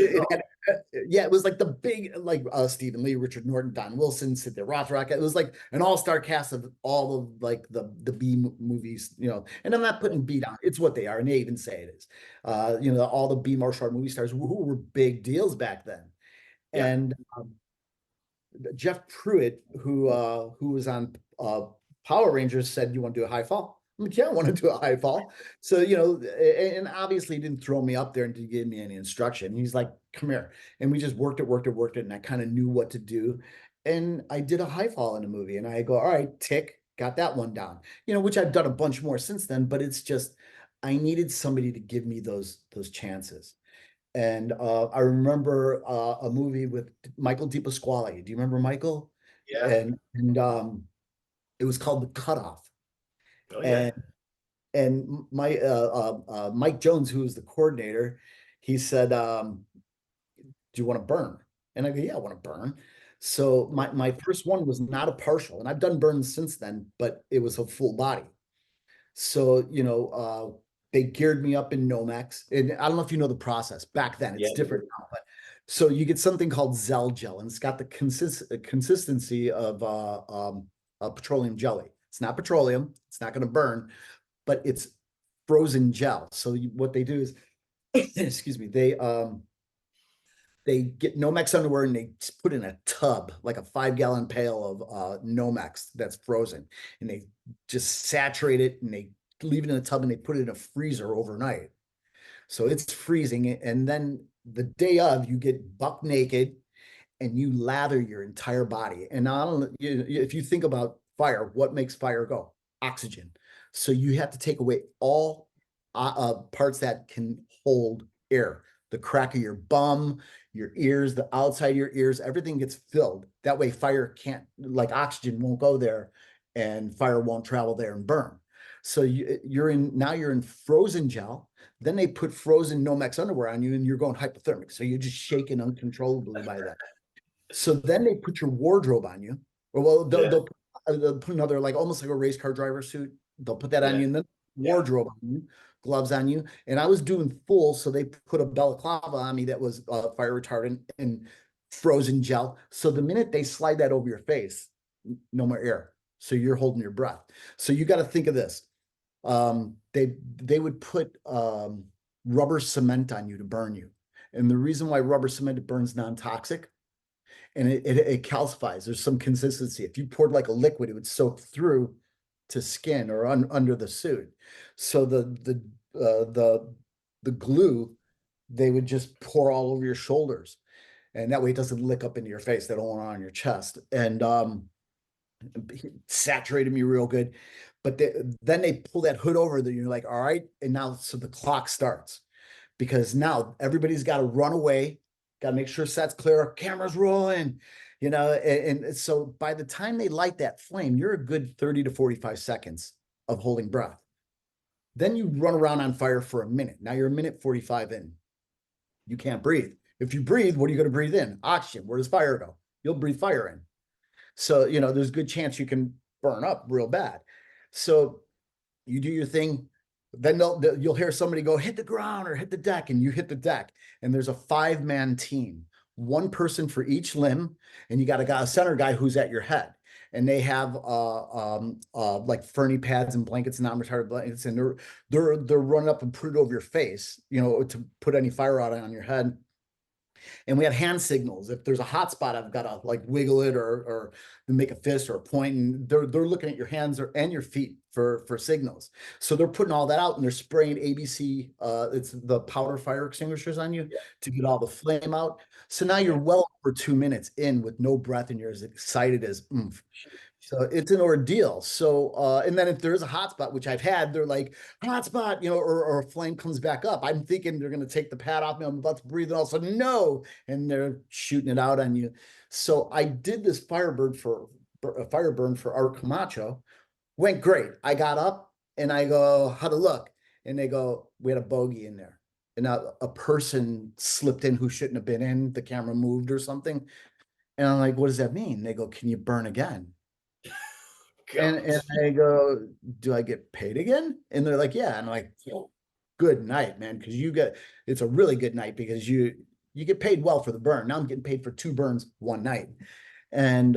It was like the big, like Stephen Lee, Richard Norton, Don Wilson, Cynthia Rothrock. It was like an all-star cast of all of like the B movies, And I'm not putting B down; it's what they are, and they even say it is. All the B martial art movie stars who were big deals back then, and Jeff Pruitt, who was on Power Rangers, said, "You want to do a high fall?" I'm like, yeah, I want to do a high fall. So, and obviously he didn't throw me up there and didn't give me any instruction. He's like, come here. And we just worked it. And I kind of knew what to do. And I did a high fall in a movie, and I go, all right, tick, got that one down, which I've done a bunch more since then, but it's just, I needed somebody to give me those chances. And I remember a movie with Michael DePasquale. Do you remember Michael? Yeah. And it was called The Cutoff. Oh, yeah. And my Mike Jones, who was the coordinator, he said, do you want to burn? And I go, yeah, I want to burn. So my first one was not a partial, and I've done burns since then, but it was a full body. So, they geared me up in Nomex. And I don't know if you know the process. Back then, it's different now. But so you get something called Zell gel, and it's got the consistency of petroleum jelly. It's not petroleum. It's not going to burn, but it's frozen gel. So what they do is, excuse me, they get Nomex underwear and they put in a tub, like a 5-gallon pail of Nomex that's frozen, and they just saturate it and they leave it in a tub and they put it in a freezer overnight. So it's freezing, and then the day of, you get buck naked and you lather your entire body. And I don't know, if you think about fire, what makes fire go? Oxygen. So you have to take away all parts that can hold air. The crack of your bum, your ears, the outside of your ears, everything gets filled. That way fire can't, like oxygen won't go there and fire won't travel there and burn. So you're in frozen gel. Then they put frozen Nomex underwear on you and you're going hypothermic. So you're just shaking uncontrollably by that. So then they put your wardrobe on you. Or well, they'll put another, like almost like a race car driver suit. They'll put that on you, and then wardrobe on you, gloves on you. And I was doing full, so they put a balaclava on me that was fire retardant and frozen gel. So the minute they slide that over your face, no more air. So you're holding your breath. So you got to think of this. They would put rubber cement on you to burn you. And the reason why rubber cement burns non-toxic, and it calcifies. There's some consistency. If you poured like a liquid, it would soak through to skin or under the suit. So the glue, they would just pour all over your shoulders, and that way it doesn't lick up into your face. They don't want it on your chest. And saturated me real good. But then they pull that hood over, that you're like, all right. And now, so the clock starts, because now everybody's got to run away, got to make sure set's clear, cameras rolling, and so by the time they light that flame, you're a good 30 to 45 seconds of holding breath. Then you run around on fire for a minute. Now you're a minute 45 in. You can't breathe. If you breathe, what are you going to breathe in? Oxygen. Where does fire go? You'll breathe fire in. So, there's a good chance you can burn up real bad. So you do your thing. Then you'll hear somebody go, hit the ground or hit the deck, and you hit the deck. And there's a 5-man team, one person for each limb, and you got a center guy who's at your head. And they have like Fernie pads and blankets and non-retardant blankets, and they're running up and put it over your face, to put any fire out on your head. And we have hand signals. If there's a hot spot, I've got to like wiggle it or make a fist or a point. And they're looking at your hands and your feet for signals. So they're putting all that out, and they're spraying ABC. It's the powder fire extinguishers on you to get all the flame out. So now you're well over 2 minutes in with no breath, and you're as excited as oomph. So it's an ordeal. So, and then if there is a hot spot, which I've had, they're like, hot spot, or a flame comes back up. I'm thinking they're going to take the pad off me. I'm about to breathe, and all of a sudden, no. And they're shooting it out on you. So I did this fire burn for Art Camacho. Went great. I got up and I go, how'd it look? And they go, we had a bogey in there. And a person slipped in who shouldn't have been in. The camera moved or something. And I'm like, what does that mean? They go, can you burn again? And I go, do I get paid again? And they're like, yeah. And I'm like, good night, man. Because it's a really good night, because you get paid well for the burn. Now I'm getting paid for 2 burns one night. And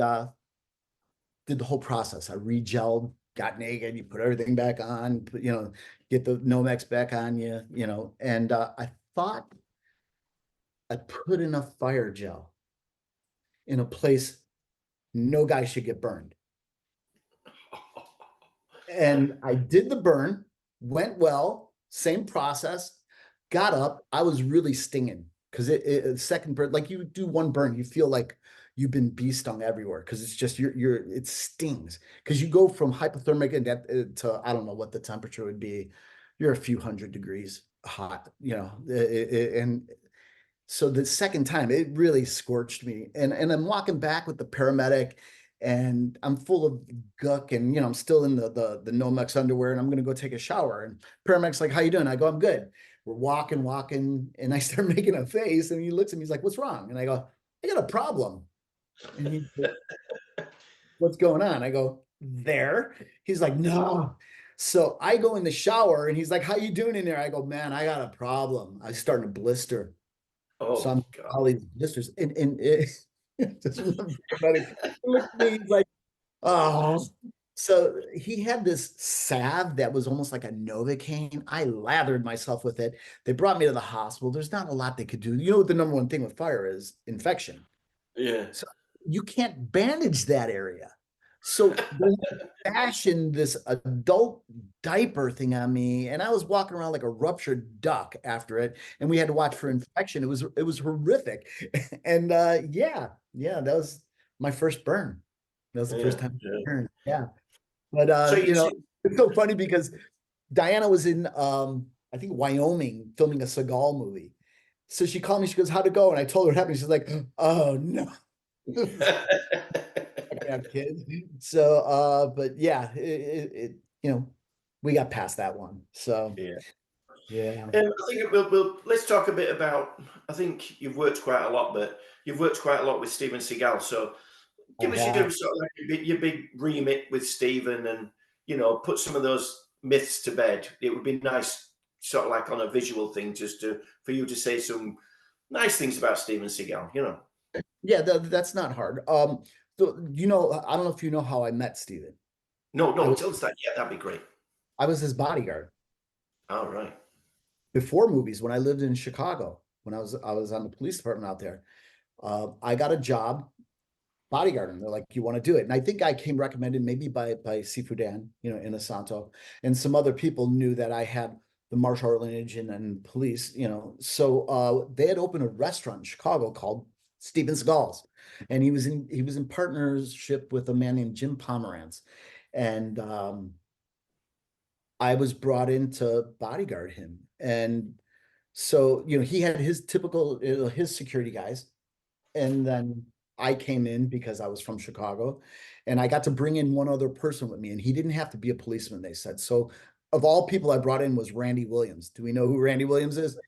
did the whole process. I re-gelled, got naked, you put everything back on, get the Nomex back on you, and I thought I put enough fire gel in a place no guy should get burned. And I did the burn, went well, same process, got up. I was really stinging, because second burn, like you do one burn, you feel like you've been bee stung everywhere, because it's just it stings, because you go from hypothermic and to I don't know what the temperature would be. You're a few hundred degrees hot, and so the second time it really scorched me, and I'm walking back with the paramedic, and I'm full of guck, and I'm still in the Nomex underwear, and I'm gonna go take a shower, and paramedic's like, how you doing? I go, I'm good. We're walking, and I start making a face, and he looks at me, he's like, what's wrong? And I go, I got a problem. And he's like, what's going on? I go, there. He's like, no. So I go in the shower and he's like, how you doing in there? I go, man, I got a problem. I'm starting to blister. So I'm God. all these blisters. And it just looked at me, he's like, oh. So he had this salve that was almost like a Novocaine. I lathered myself with it. They brought me to the hospital. There's not a lot they could do. You know what the number one thing with fire is? Infection. Yeah. So you can't bandage that area. So they fashioned this adult diaper thing on me, and I was walking around like a ruptured duck after it, and we had to watch for infection. It was horrific. And yeah, that was my first burn. That was the first time I burned. Yeah. But So you know, it's so funny because Diana was in I think Wyoming filming a Seagal movie. So she called me, she goes, how'd it go? And I told her what happened. She's like, oh no. I have kids. So but yeah, it you know, we got past that one. So yeah. I think we'll let's talk a bit about. I think you've worked quite a lot, but you've worked quite a lot with Steven Seagal. So give us your sort of like your big remit with Steven, and put some of those myths to bed. It would be nice, sort of like on a visual thing, just for you to say some nice things about Steven Seagal. Yeah, that's not hard. So I don't know if you know how I met Steven. No, tell us that. Yeah, that'd be great. I was his bodyguard. All right. Before movies, when I lived in Chicago, when I was on the police department out there, I got a job bodyguarding. They're like, you want to do it? And I think I came recommended maybe by Dan, Inosanto, and some other people knew that I had the martial art lineage and police, So they had opened a restaurant in Chicago called Steven Seagal's, and he was in partnership with a man named Jim Pomerantz, and I was brought in to bodyguard him. And so, he had his typical, his security guys. And then I came in because I was from Chicago, and I got to bring in one other person with me, and he didn't have to be a policeman, they said. So of all people I brought in was Randy Williams. Do we know who Randy Williams is?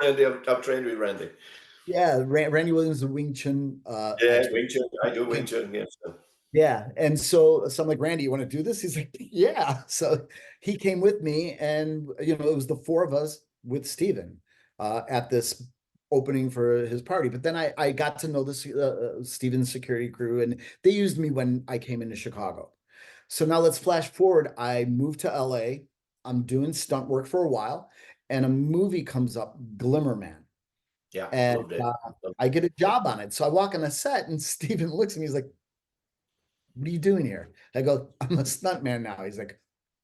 Randy, I've trained with Randy. Yeah, Randy Williams, the Wing Chun. Wing Chun. I do Wing Chun. Yes. Yeah. And so I'm like, Randy, you want to do this? He's like, yeah. So he came with me, and, it was the four of us with Steven at this opening for his party. But then I got to know this Steven's security crew, and they used me when I came into Chicago. So now let's flash forward. I moved to LA. I'm doing stunt work for a while, and a movie comes up, Glimmer Man. Yeah. And I get a job on it. So I walk on a set, and Steven looks at me, he's like, what are you doing here? I go, I'm a stuntman now. He's like,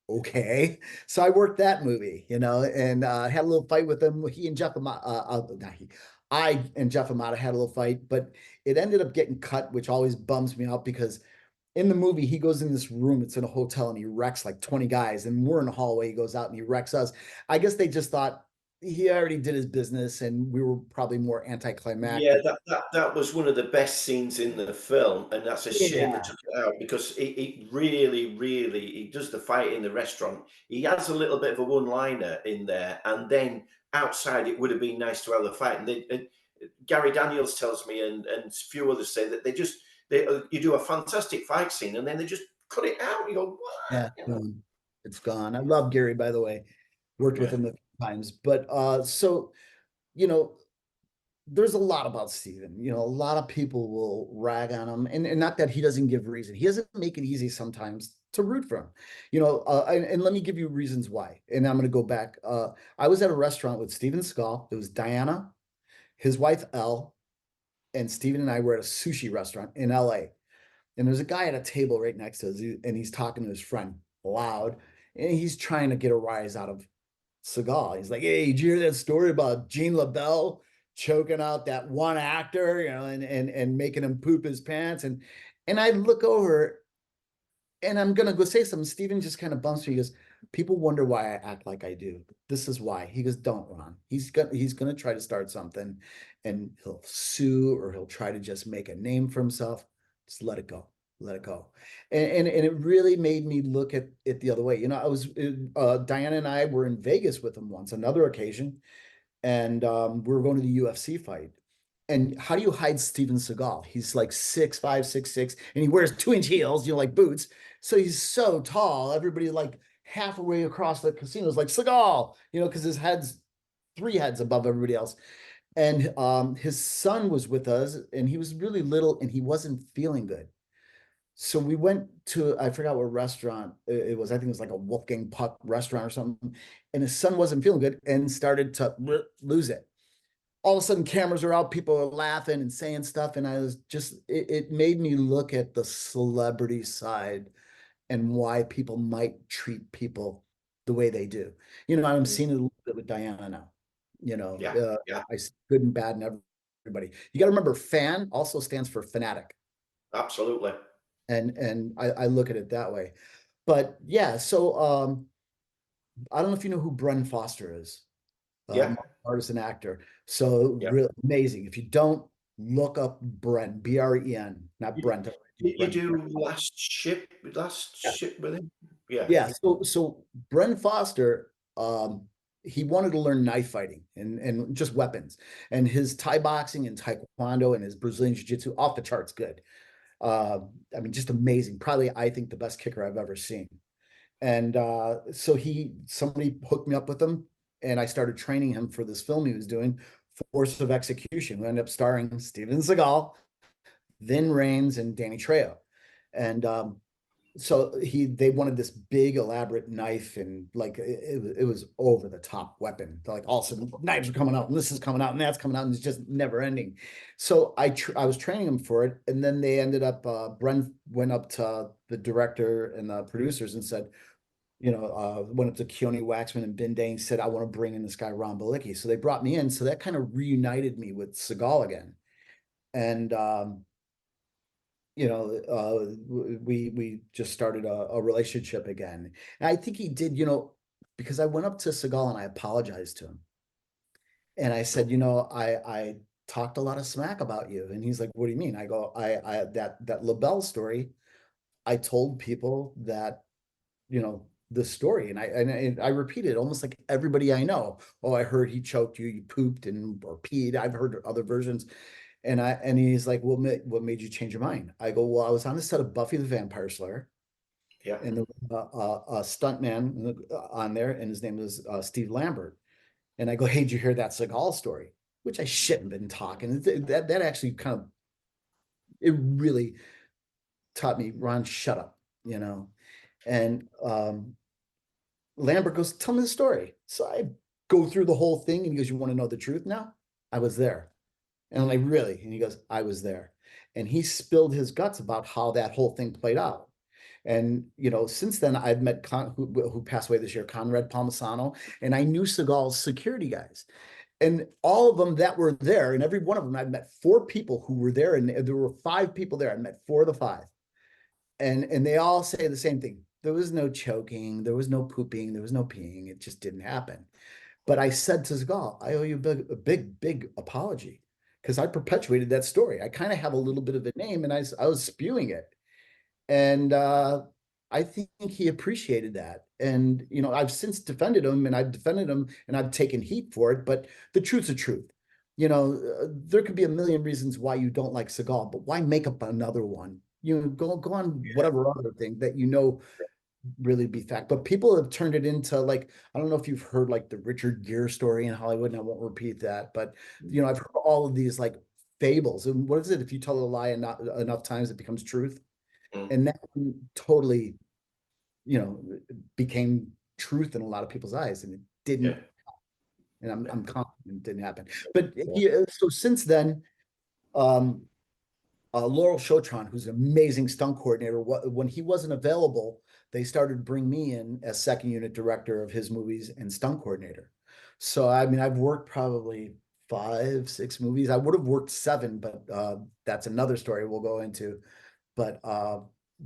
okay. So I worked that movie, and had a little fight with him. He and Jeff Amata, I and Jeff Amata had a little fight, but it ended up getting cut, which always bums me out because in the movie, he goes in this room, it's in a hotel, and he wrecks like 20 guys, and we're in the hallway. He goes out and he wrecks us. I guess they just thought he already did his business, and we were probably more anticlimactic. Yeah, that was one of the best scenes in the film, and that's a shame they took it out because it really, really, he does the fight in the restaurant. He has a little bit of a one-liner in there, and then outside it would have been nice to have the fight. And Gary Daniels tells me, and a few others say that you do a fantastic fight scene, and then they just cut it out. You go, what? Yeah, it's gone. I love Gary, by the way. Worked with him a few times, but so there's a lot about Steven. A lot of people will rag on him, and not that he doesn't give reason. He doesn't make it easy sometimes to root for him. And let me give you reasons why. And I'm going to go back. I was at a restaurant with Steven Seagal. It was Diana, his wife Elle, and Steven and I were at a sushi restaurant in LA. And there's a guy at a table right next to us, and he's talking to his friend loud, and he's trying to get a rise out of Seagal. He's like, hey, did you hear that story about Gene LaBelle choking out that one actor, and making him poop his pants? And I look over, and I'm gonna go say something. Steven just kind of bumps me. He goes, people wonder why I act like I do. This is why. He goes, don't, Ron. He's gonna try to start something, and he'll sue, or he'll try to just make a name for himself. Just let it go. Let it go. And it really made me look at it the other way. I was Diana and I were in Vegas with him once, another occasion, and we were going to the UFC fight. And how do you hide Steven Seagal? He's like 6'5", 6'6", and he wears 2-inch heels, like boots. So he's so tall. Everybody like halfway across the casino is like Seagal, because his head's 3 heads above everybody else. And his son was with us, and he was really little, and he wasn't feeling good. So we went to, I forgot what restaurant it was. I think it was like a Wolfgang Puck restaurant or something. And his son wasn't feeling good and started to lose it. All of a sudden cameras are out, people are laughing and saying stuff. And I was just, it made me look at the celebrity side and why people might treat people the way they do. I'm seeing it a little bit with Diana now. I see good and bad in everybody. You got to remember, fan also stands for fanatic. Absolutely. And I look at it that way. But yeah, so I don't know if you know who Bren Foster is. Artist and actor. So really amazing. If you don't, look up Bren, Bren, not Brent. You do last ship with him? Yeah. So Bren Foster, he wanted to learn knife fighting and just weapons, and his Thai boxing and Taekwondo and his Brazilian Jiu-Jitsu off the charts good. I mean, just amazing. Probably, I think, the best kicker I've ever seen. And so somebody hooked me up with him, and I started training him for this film he was doing, Force of Execution. We ended up starring Steven Seagal, Vin Raines, and Danny Trejo. And so they wanted this big elaborate knife, and like it was over the top weapon. Like all of a sudden knives are coming out, and this is coming out, and that's coming out, and it's just never ending. So I was training them for it, and then they ended up Bren went up to the director and the producers and said, went up to Keone Waxman and Ben Day and said, I want to bring in this guy Ron Balicki. So they brought me in. So that kind of reunited me with Seagal again. And we just started a relationship again. And I think he did, because I went up to Seagal and I apologized to him. And I said, I talked a lot of smack about you. And he's like, what do you mean? I go, that LaBelle story, I told people that, the story. And I repeated almost like everybody I know. Oh, I heard he choked you, you pooped or peed. I've heard other versions. And he's like, well, what made you change your mind? I go, well, I was on the set of Buffy the Vampire Slayer. Yeah. And a stunt man on there, and his name was Steve Lambert. And I go, hey, did you hear that Seagal story? Which I shouldn't have been talking. That actually it really taught me, Ron, shut up, And Lambert goes, tell me the story. So I go through the whole thing, and he goes, you want to know the truth now? I was there. And I'm like, really? And he goes, I was there. And he spilled his guts about how that whole thing played out. And, since then I've met who passed away this year, Conrad Palmisano, and I knew Seagal's security guys. And all of them that were there, and every one of them, I've met 4 people who were there, and there were 5 people there. I met 4 of the 5. And they all say the same thing. There was no choking, there was no pooping, there was no peeing. It just didn't happen. But I said to Seagal, I owe you a big apology, because I perpetuated that story. I kind of have a little bit of a name, and I was spewing it. And I think he appreciated that. And, I've since defended him, and I've defended him, and I've taken heat for it. But the truth's the truth. There could be a million reasons why you don't like Seagal, but why make up another one? Go on whatever other thing that really be fact. But people have turned it into, like, I don't know if you've heard like the Richard Gere story in Hollywood, and I won't repeat that, but I've heard all of these like fables. And what is it? If you tell a lie enough times, it becomes truth. And that totally, became truth in a lot of people's eyes, and it didn't. And I'm confident it didn't happen. But so since then, Laurel Chotron, who's an amazing stunt coordinator, when he wasn't available, they started bring me in as second unit director of his movies and stunt coordinator. So, I mean, I've worked probably 5, 6 movies. I would have worked 7, but that's another story we'll go into. But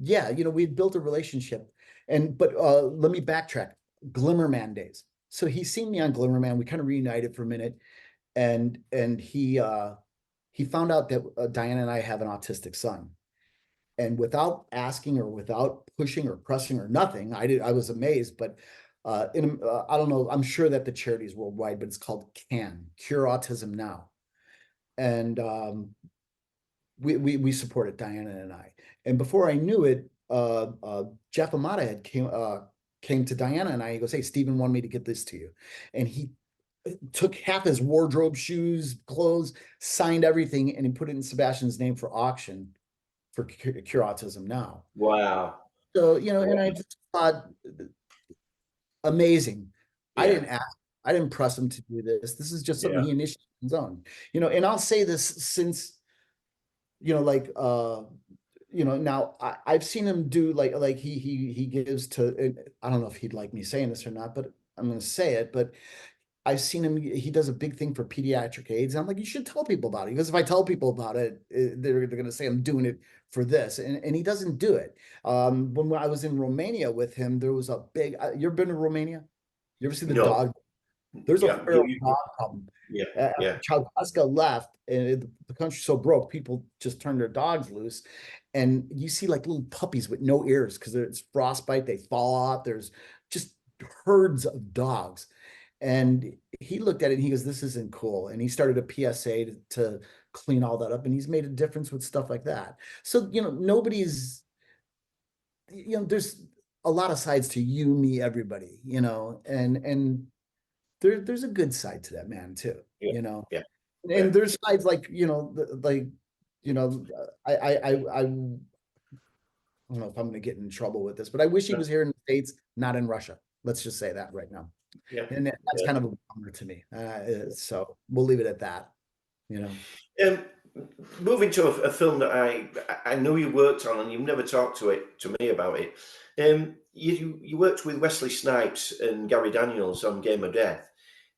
yeah, we'd built a relationship. But let me backtrack. Glimmerman days. So he's seen me on Glimmerman. We kind of reunited for a minute, and he found out that Diana and I have an autistic son. And without asking or without pushing or pressing or nothing, I was amazed. But I don't know, I'm sure that the charity is worldwide, but it's called CAN, Cure Autism Now. and we supported Diana and I. And before I knew it, Jeff Amata had came to Diana and I. He goes, "Hey, Steven wanted me to get this to you," and he took half his wardrobe, shoes, clothes, signed everything, and he put it in Sebastian's name for auction for Cure Autism Now. Wow. So, and I just thought, amazing. Yeah. I didn't ask, I didn't press him to do this. This is just something he initiated on his own, and I'll say this since, now I've seen him do like he gives to, I don't know if he'd like me saying this or not, but I'm going to say it, but I've seen him, he does a big thing for pediatric AIDS. I'm like, you should tell people about it, because if I tell people about it, they're going to say I'm doing it for this. And he doesn't do it. When I was in Romania with him, there was a big, you ever been to Romania? You ever see the dog? There's a feral dog problem. Ceausescu left, and the country's so broke, people just turned their dogs loose. And you see like little puppies with no ears because it's frostbite, they fall off. There's just herds of dogs. And he looked at it and he goes, "This isn't cool." And he started a PSA to clean all that up. And he's made a difference with stuff like that. So, nobody's, there's a lot of sides to you, me, everybody, and there's a good side to that man too, and there's sides like, I don't know if I'm going to get in trouble with this, but I wish he was here in the States, not in Russia. Let's just say that right now. Yeah. And that's kind of a bummer to me. So we'll leave it at that, Moving to a film that I know you worked on, and you've never talked to me about it. You worked with Wesley Snipes and Gary Daniels on Game of Death.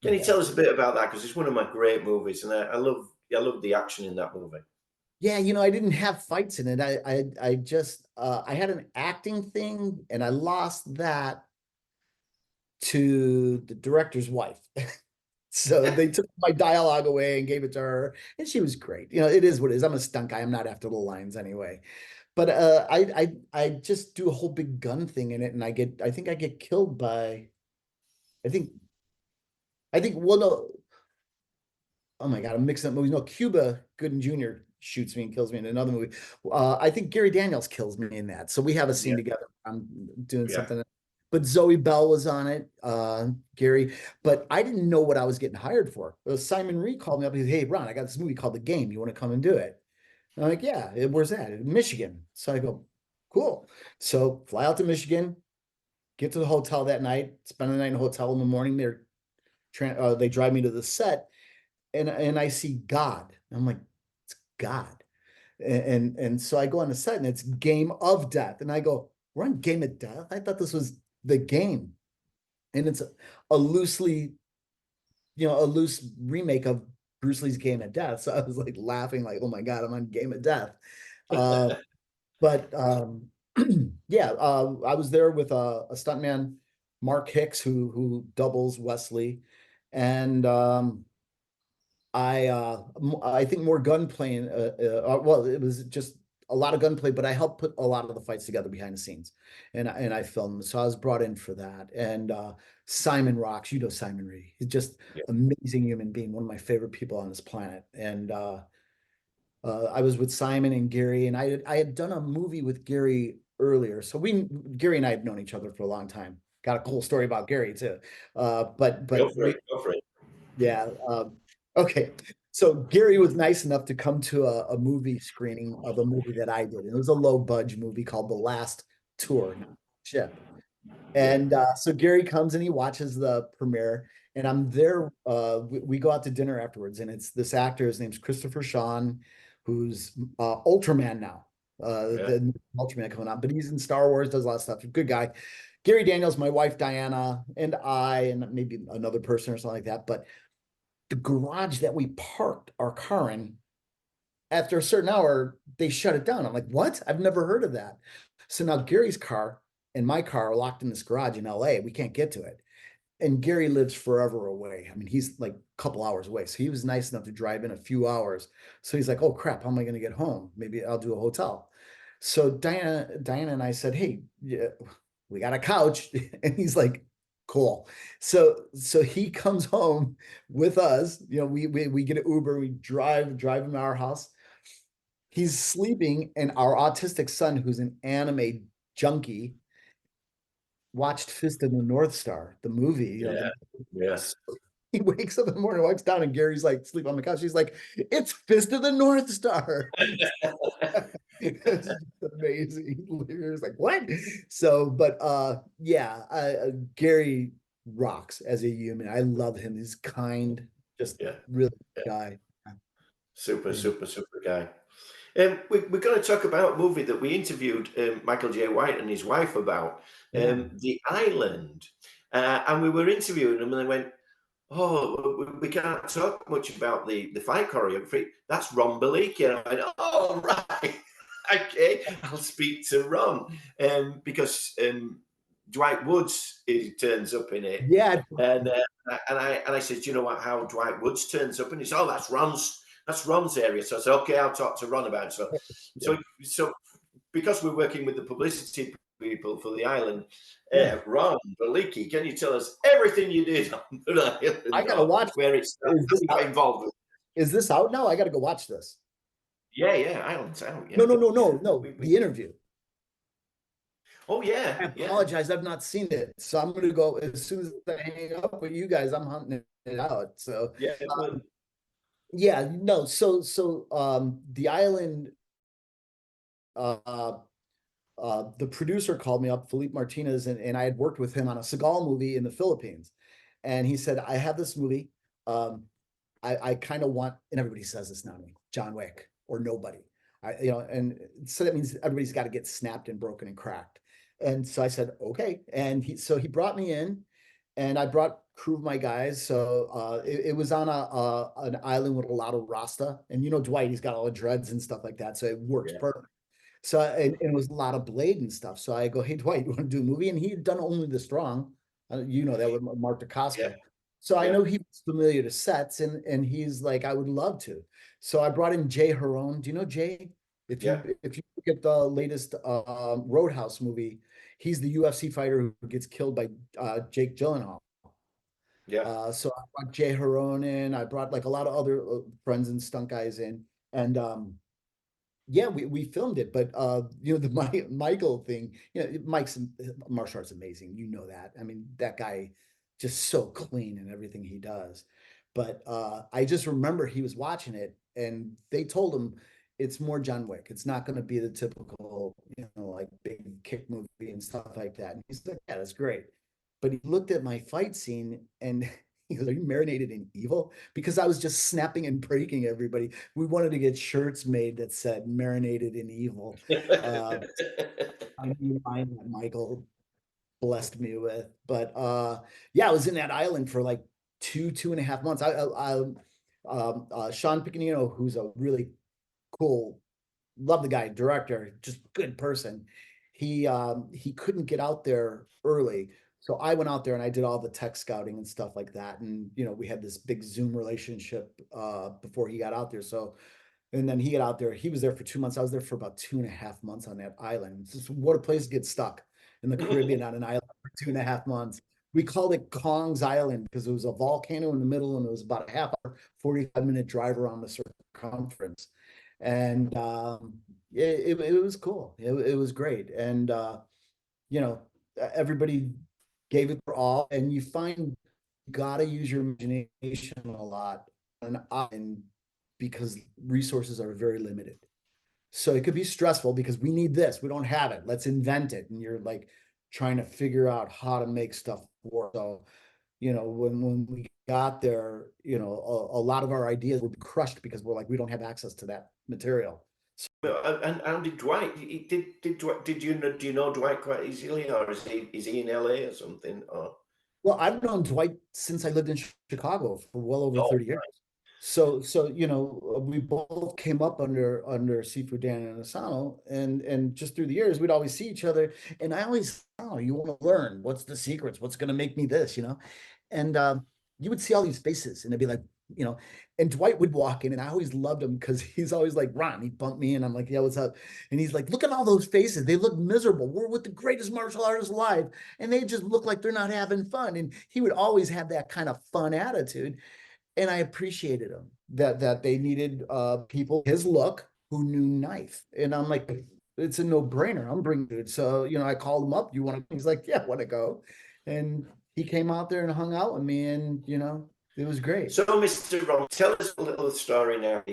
Can you tell us a bit about that? Because it's one of my great movies, and I love the action in that movie. Yeah, I didn't have fights in it. I just I had an acting thing, and I lost that to the director's wife. So they took my dialogue away and gave it to her, and she was great. It is what it is. I'm a stunt guy. I'm not after the lines anyway. But I just do a whole big gun thing in it, and I think I get killed by, well, no, oh my God, I'm mixing up movies. No, Cuba Gooding Jr. shoots me and kills me in another movie. I think Gary Daniels kills me in that. So we have a scene together. I'm doing something. But Zoe Bell was on it, Gary. But I didn't know what I was getting hired for. Simon Reed called me up and he said, "Hey, Ron, I got this movie called The Game. You want to come and do it?" And I'm like, "Yeah, where's that?" "In Michigan." So I go, "Cool." So fly out to Michigan, get to the hotel that night, spend the night in a hotel. In the morning, they drive me to the set, and I see God. I'm like, "It's God." And so I go on the set, and it's Game of Death. And I go, "We're on Game of Death? I thought this was The Game." And it's a loose remake of Bruce Lee's Game of Death. So I was like laughing, like, "Oh my God, I'm on Game of Death." But I was there with a stuntman, Mark Hicks, who doubles Wesley. And I think more gunplay. Well, it was just a lot of gunplay, but I helped put a lot of the fights together behind the scenes, and I filmed. So I was brought in for that. And Simon rocks. Simon Reed. He's just amazing human being, one of my favorite people on this planet. And I was with Simon and Gary, and I had done a movie with Gary earlier. So Gary and I had known each other for a long time. Got a cool story about Gary too. But go for it. Yeah. Okay. So Gary was nice enough to come to a movie screening of a movie that I did. And it was a low budget movie called The Last Tour Ship. And so Gary comes and he watches the premiere, and I'm there. We go out to dinner afterwards, and it's this actor. His name's Christopher Sean, who's Ultraman now. The Ultraman coming out, but he's in Star Wars, does a lot of stuff. Good guy. Gary Daniels, my wife Diana, and I, and maybe another person or something like that. But the garage that we parked our car in, after a certain hour, they shut it down. I'm like, "What? I've never heard of that." So now Gary's car and my car are locked in this garage in LA. We can't get to it. And Gary lives forever away. I mean, he's like a couple hours away. So he was nice enough to drive in a few hours. So he's like, "Oh crap, how am I going to get home? Maybe I'll do a hotel." So Diana and I said, "Hey, we got a couch." And he's like, Cool. So he comes home with us. We get an Uber, we drive him to our house. He's sleeping, and our autistic son, who's an anime junkie, watched Fist of the North Star, the movie. Yes. He wakes up in the morning, walks down, and Gary's like sleep on the couch. He's like, "It's Fist of the North Star." It's amazing. He was like, "What?" So, but Gary rocks as a human. I love him. He's kind, just really good guy. Super guy. We're going to talk about a movie that we interviewed Michael J. White and his wife about, The Island. And we were interviewing them, and they went, "Oh, we can't talk much about the fight choreography. That's Ron Balicki." And I went, "Oh, right. Okay, I'll speak to Ron." Because Dwight Woods turns up in it. Yeah. And I said, "Do you know how Dwight Woods turns up?" And he said, "Oh, that's Ron's area." So I said, "Okay, I'll talk to Ron about it." So because we're working with the publicity people for The Island, Ron Balicki, can you tell us everything you did on The Island? I gotta watch where it's involved with. Is this out now? I gotta go watch this. Yeah, Island's out. Yeah. No. The interview. Oh yeah. I apologize. I've not seen it, so I'm gonna go as soon as I hang up with you guys. I'm hunting it out. So The Island. The producer called me up, Felipe Martinez, and I had worked with him on a Seagal movie in the Philippines, and he said, "I have this movie. I kind of want," and everybody says this now to me, "John Wick or nobody." And so that means everybody's got to get snapped and broken and cracked. And so I said, okay. And he brought me in, and I brought crew of my guys. So it was on an island with a lot of Rasta, and Dwight, he's got all the dreads and stuff like that, so it works perfect. So and it was a lot of blade and stuff. So I go, "Hey Dwight, you want to do a movie?" And he had done Only the Strong, that with Mark DeCosco. Yeah. So I know he was familiar to sets, and he's like, "I would love to." So I brought in Jay Harone. Do you know Jay? If you look at the latest Roadhouse movie, he's the UFC fighter who gets killed by Jake Gyllenhaal. Yeah. So I brought Jay Harone in. I brought like a lot of other friends and stunt guys in, and we filmed it. But the Michael thing, Mike's martial arts amazing. You know that. I mean, that guy just so clean in everything he does. But I just remember he was watching it, and they told him it's more John Wick. It's not going to be the typical, like big kick movie and stuff like that. And he's like, "Yeah, that's great." But he looked at my fight scene, and he goes, "Are you marinated in evil?" Because I was just snapping and breaking everybody. We wanted to get shirts made that said "Marinated in Evil." I knew Michael blessed me with, but I was in that island for like 2.5 months. Sean Piccinino, who's a really cool, love the guy, director, just good person. He couldn't get out there early, so I went out there and I did all the tech scouting and stuff like that. And we had this big Zoom relationship before he got out there. So, and then he got out there. He was there for 2 months. I was there for about 2.5 months on that island. It's just what a place to get stuck in the Caribbean on an island for 2.5 months. We called it Kong's Island because it was a volcano in the middle, and it was about a half hour, 45-minute drive around the circumference. And it was cool. It was great. And everybody gave it their all, and you find you gotta use your imagination a lot and because resources are very limited. So it could be stressful because we need this, we don't have it, let's invent it. And you're like trying to figure out how to make stuff work. So when we got there, a lot of our ideas would be crushed because we're like, we don't have access to that material. And how did Dwight? Do you know Dwight quite easily, or is he in LA or something? Or? Well, I've known Dwight since I lived in Chicago for well over 30 years. So we both came up under Seafood Dan Inosanto, and just through the years we'd always see each other, and I always, you want to learn what's the secrets, what's going to make me this, and you would see all these faces, and it'd be like, you know, and Dwight would walk in, and I always loved him because he's always like, Ron, he bumped me, and I'm like, yeah, what's up? And he's like, look at all those faces. They look miserable. We're with the greatest martial artists alive, and they just look like they're not having fun. And he would always have that kind of fun attitude. And I appreciated him that they needed people his look who knew knife. And I'm like, it's a no-brainer. I'm bringing it. So, you know, I called him up. You want to? He's like, yeah, I want to go. And he came out there and hung out with me, and you know, it was great. So, Mr. Ron, tell us a little story now.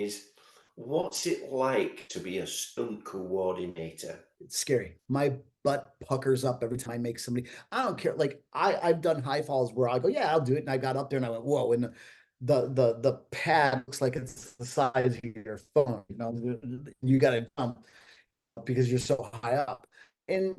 What's it like to be a stunt coordinator? It's scary. My butt puckers up every time I make somebody. I don't care. Like I've done high falls where I go, yeah, I'll do it. And I got up there and I went, whoa. And the pad looks like it's the size of your phone. You know, you got to jump because you're so high up. And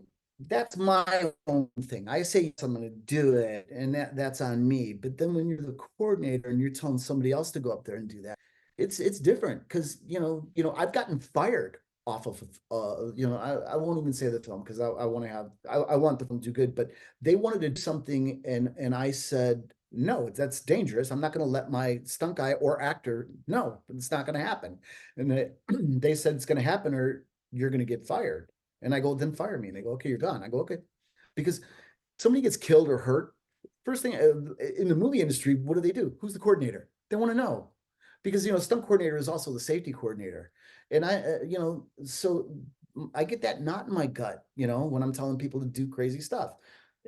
that's my own thing. I say yes, I'm going to do it, and that's on me. But then when you're the coordinator and you're telling somebody else to go up there and do that, it's different because you know I've gotten fired off of you know, I won't even say the film because I want to have I want the film to do good, but they wanted to do something and I said no, that's dangerous. I'm not going to let my stunt guy or actor no, it's not going to happen. And they said it's going to happen or you're going to get fired. And I go, then fire me. And they go, okay, you're gone. I go, okay. Because somebody gets killed or hurt, first thing in the movie industry, what do? Who's the coordinator? They want to know. Because, you know, stunt coordinator is also the safety coordinator. And you know, so I get that knot in my gut, you know, when I'm telling people to do crazy stuff.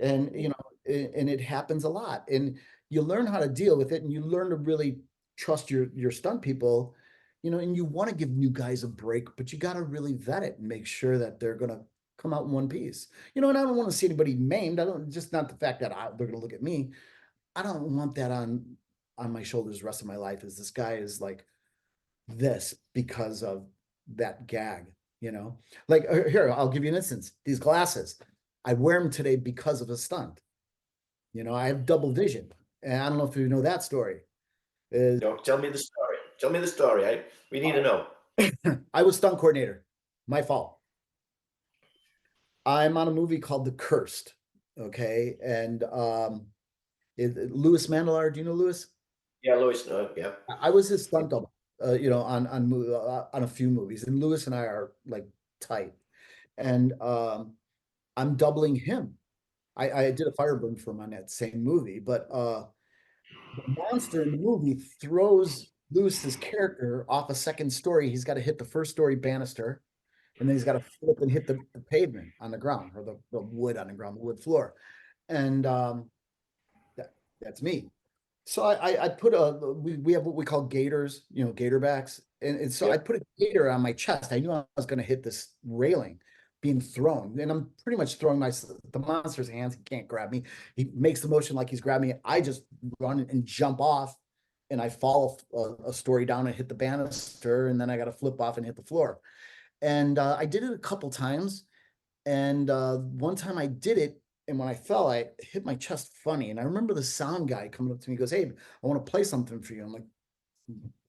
And, you know, and it happens a lot. And you learn how to deal with it and you learn to really trust your stunt people, you know, and you want to give new guys a break, but you got to really vet it and make sure that they're going to come out in one piece, you know, and I don't want to see anybody maimed. I don't, just not the fact that they're going to look at me. I don't want that on my shoulders the rest of my life is this guy is like this because of that gag, you know, like here, I'll give you an instance. These glasses, I wear them today because of a stunt. You know, I have double vision and I don't know if you know that story. No, tell me the story. Tell me the story. We need to know. I was stunt coordinator. My fault. I'm on a movie called The Cursed. Okay. And Louis Mandelaar, do you know Louis? Yeah, Louis, yeah. I was his stunt double, you know, on a few movies. And Louis and I are like tight. And I'm doubling him. I did a fireburn for him on that same movie, but the monster in the movie throws Lewis's character off a second story. He's got to hit the first story banister, and then he's got to flip and hit the pavement on the ground or the wood on the ground, the wood floor. And that's me. So I put we have what we call gaiters, you know, gator backs. And so I put a gator on my chest. I knew I was going to hit this railing being thrown. And I'm pretty much throwing the monster's hands. He can't grab me. He makes the motion like he's grabbing me. I just run and jump off and I fall a story down and hit the banister. And then I got to flip off and hit the floor. And I did it a couple times. And one time I did it. And when I fell, I hit my chest funny. And I remember the sound guy coming up to me, goes, "Hey, I want to play something for you." I'm like,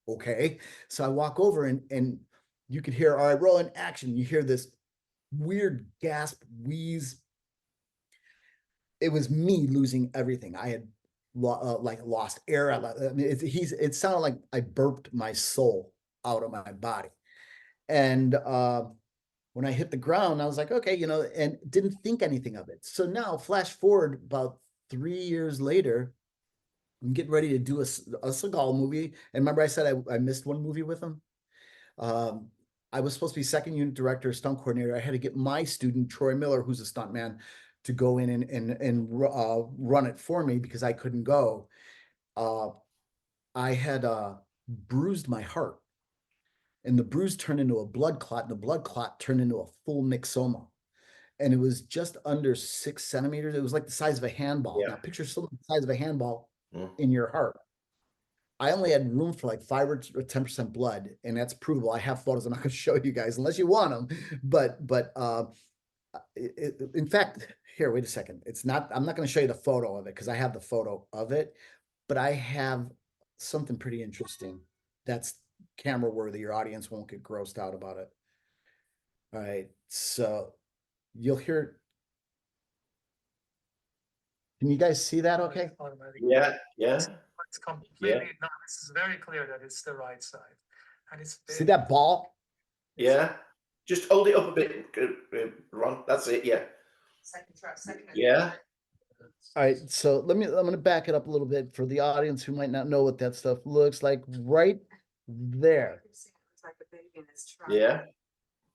okay. So I walk over and you could hear, all right, rolling action. You hear this weird gasp, wheeze. It was me losing everything. I had like lost air. I mean, it sounded like I burped my soul out of my body. And when I hit the ground, I was like, okay, you know, and didn't think anything of it. So now flash forward about 3 years later, I'm getting ready to do a Seagal movie. And remember I said I missed one movie with him? I was supposed to be second unit director, stunt coordinator. I had to get my student, Troy Miller, who's a stunt man, to go in and run it for me because I couldn't go. I had bruised my heart. And the bruise turned into a blood clot, and the blood clot turned into a full myxoma. And it was just under 6 centimeters. It was like the size of a handball. Yeah. Now picture something the size of a handball in your heart. I only had room for like 5 or 10% blood, and that's provable. I have photos. I'm not going to show you guys unless you want them. But in fact, here, wait a second. It's not. I'm not going to show you the photo of it because I have the photo of it. But I have something pretty interesting that's camera worthy. Your audience won't get grossed out about it. All right, so you'll hear. Can you guys see that? Okay. Yeah. It's completely, no, it's very clear that it's the right side. And it's See that ball? Yeah. Just hold it up a bit, Ron. That's it. Yeah. Second try, second. Yeah. All right, so I'm gonna back it up a little bit for the audience who might not know what that stuff looks like. Right there, Yeah.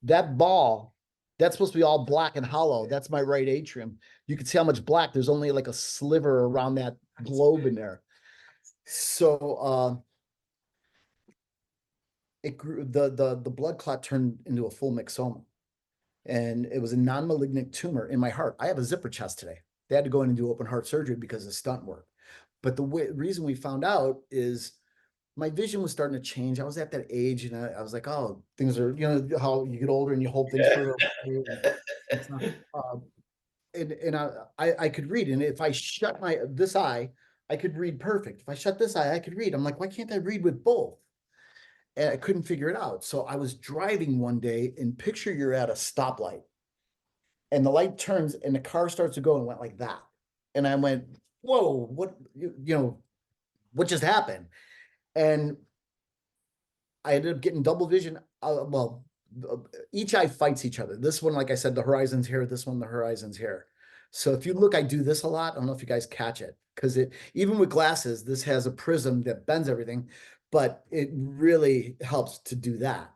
that ball, that's supposed to be all black and hollow. That's my right atrium. You can see how much black. There's only like a sliver around that globe in there. So it grew, the blood clot turned into a full myxoma, and it was a non-malignant tumor in my heart. I have a zipper chest today. They had to go in and do open heart surgery because of stunt work. But the reason we found out is my vision was starting to change. I was at that age, and I was like, oh, things are, you know, how you get older and you hold things further away. And I could read, and if I shut this eye, I could read perfect. If I shut this eye, I could read. I'm like, why can't I read with both? And I couldn't figure it out. So I was driving one day, and picture you're at a stoplight, and the light turns, and the car starts to go, and went like that. And I went, whoa, what, you know, what just happened? And I ended up getting double vision. Each eye fights each other. This one, like I said, the horizon's here. This one, the horizon's here. So if you look, I do this a lot. I don't know if you guys catch it, because even with glasses, this has a prism that bends everything, but it really helps to do that.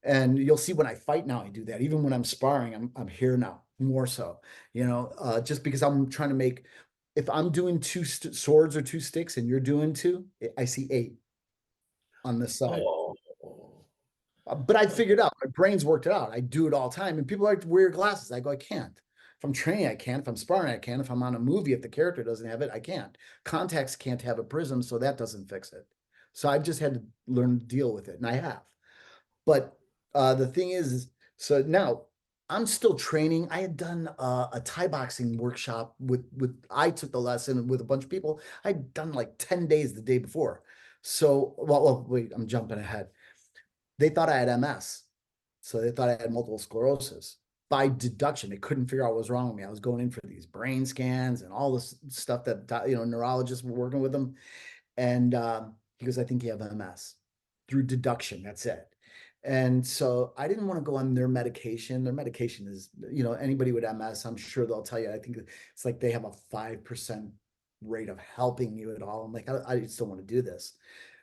And you'll see when I fight now, I do that. Even when I'm sparring, I'm here now, more so, you know, just because I'm trying to make, if I'm doing two swords or two sticks and you're doing two, I see 8 on this side. But I figured out, my brain's worked it out. I do it all the time. And people like to wear your glasses. I go, I can't. If I'm training, I can. If I'm sparring, I can. If I'm on a movie, if the character doesn't have it, I can't. Contacts can't have a prism, so that doesn't fix it. So I've just had to learn to deal with it, and I have. But the thing is, so now I'm still training. I had done a Thai boxing workshop I took the lesson with a bunch of people. I'd done like 10 days the day before. So, well, wait, I'm jumping ahead. They thought I had MS. So they thought I had multiple sclerosis. By deduction, they couldn't figure out what was wrong with me. I was going in for these brain scans and all this stuff that, you know, neurologists were working with them. And he goes, I think you have MS. Through deduction, that's it. And so I didn't want to go on their medication. Their medication is, you know, anybody with MS, I'm sure they'll tell you, I think it's like they have a 5% rate of helping you at all. I'm like, I just don't want to do this.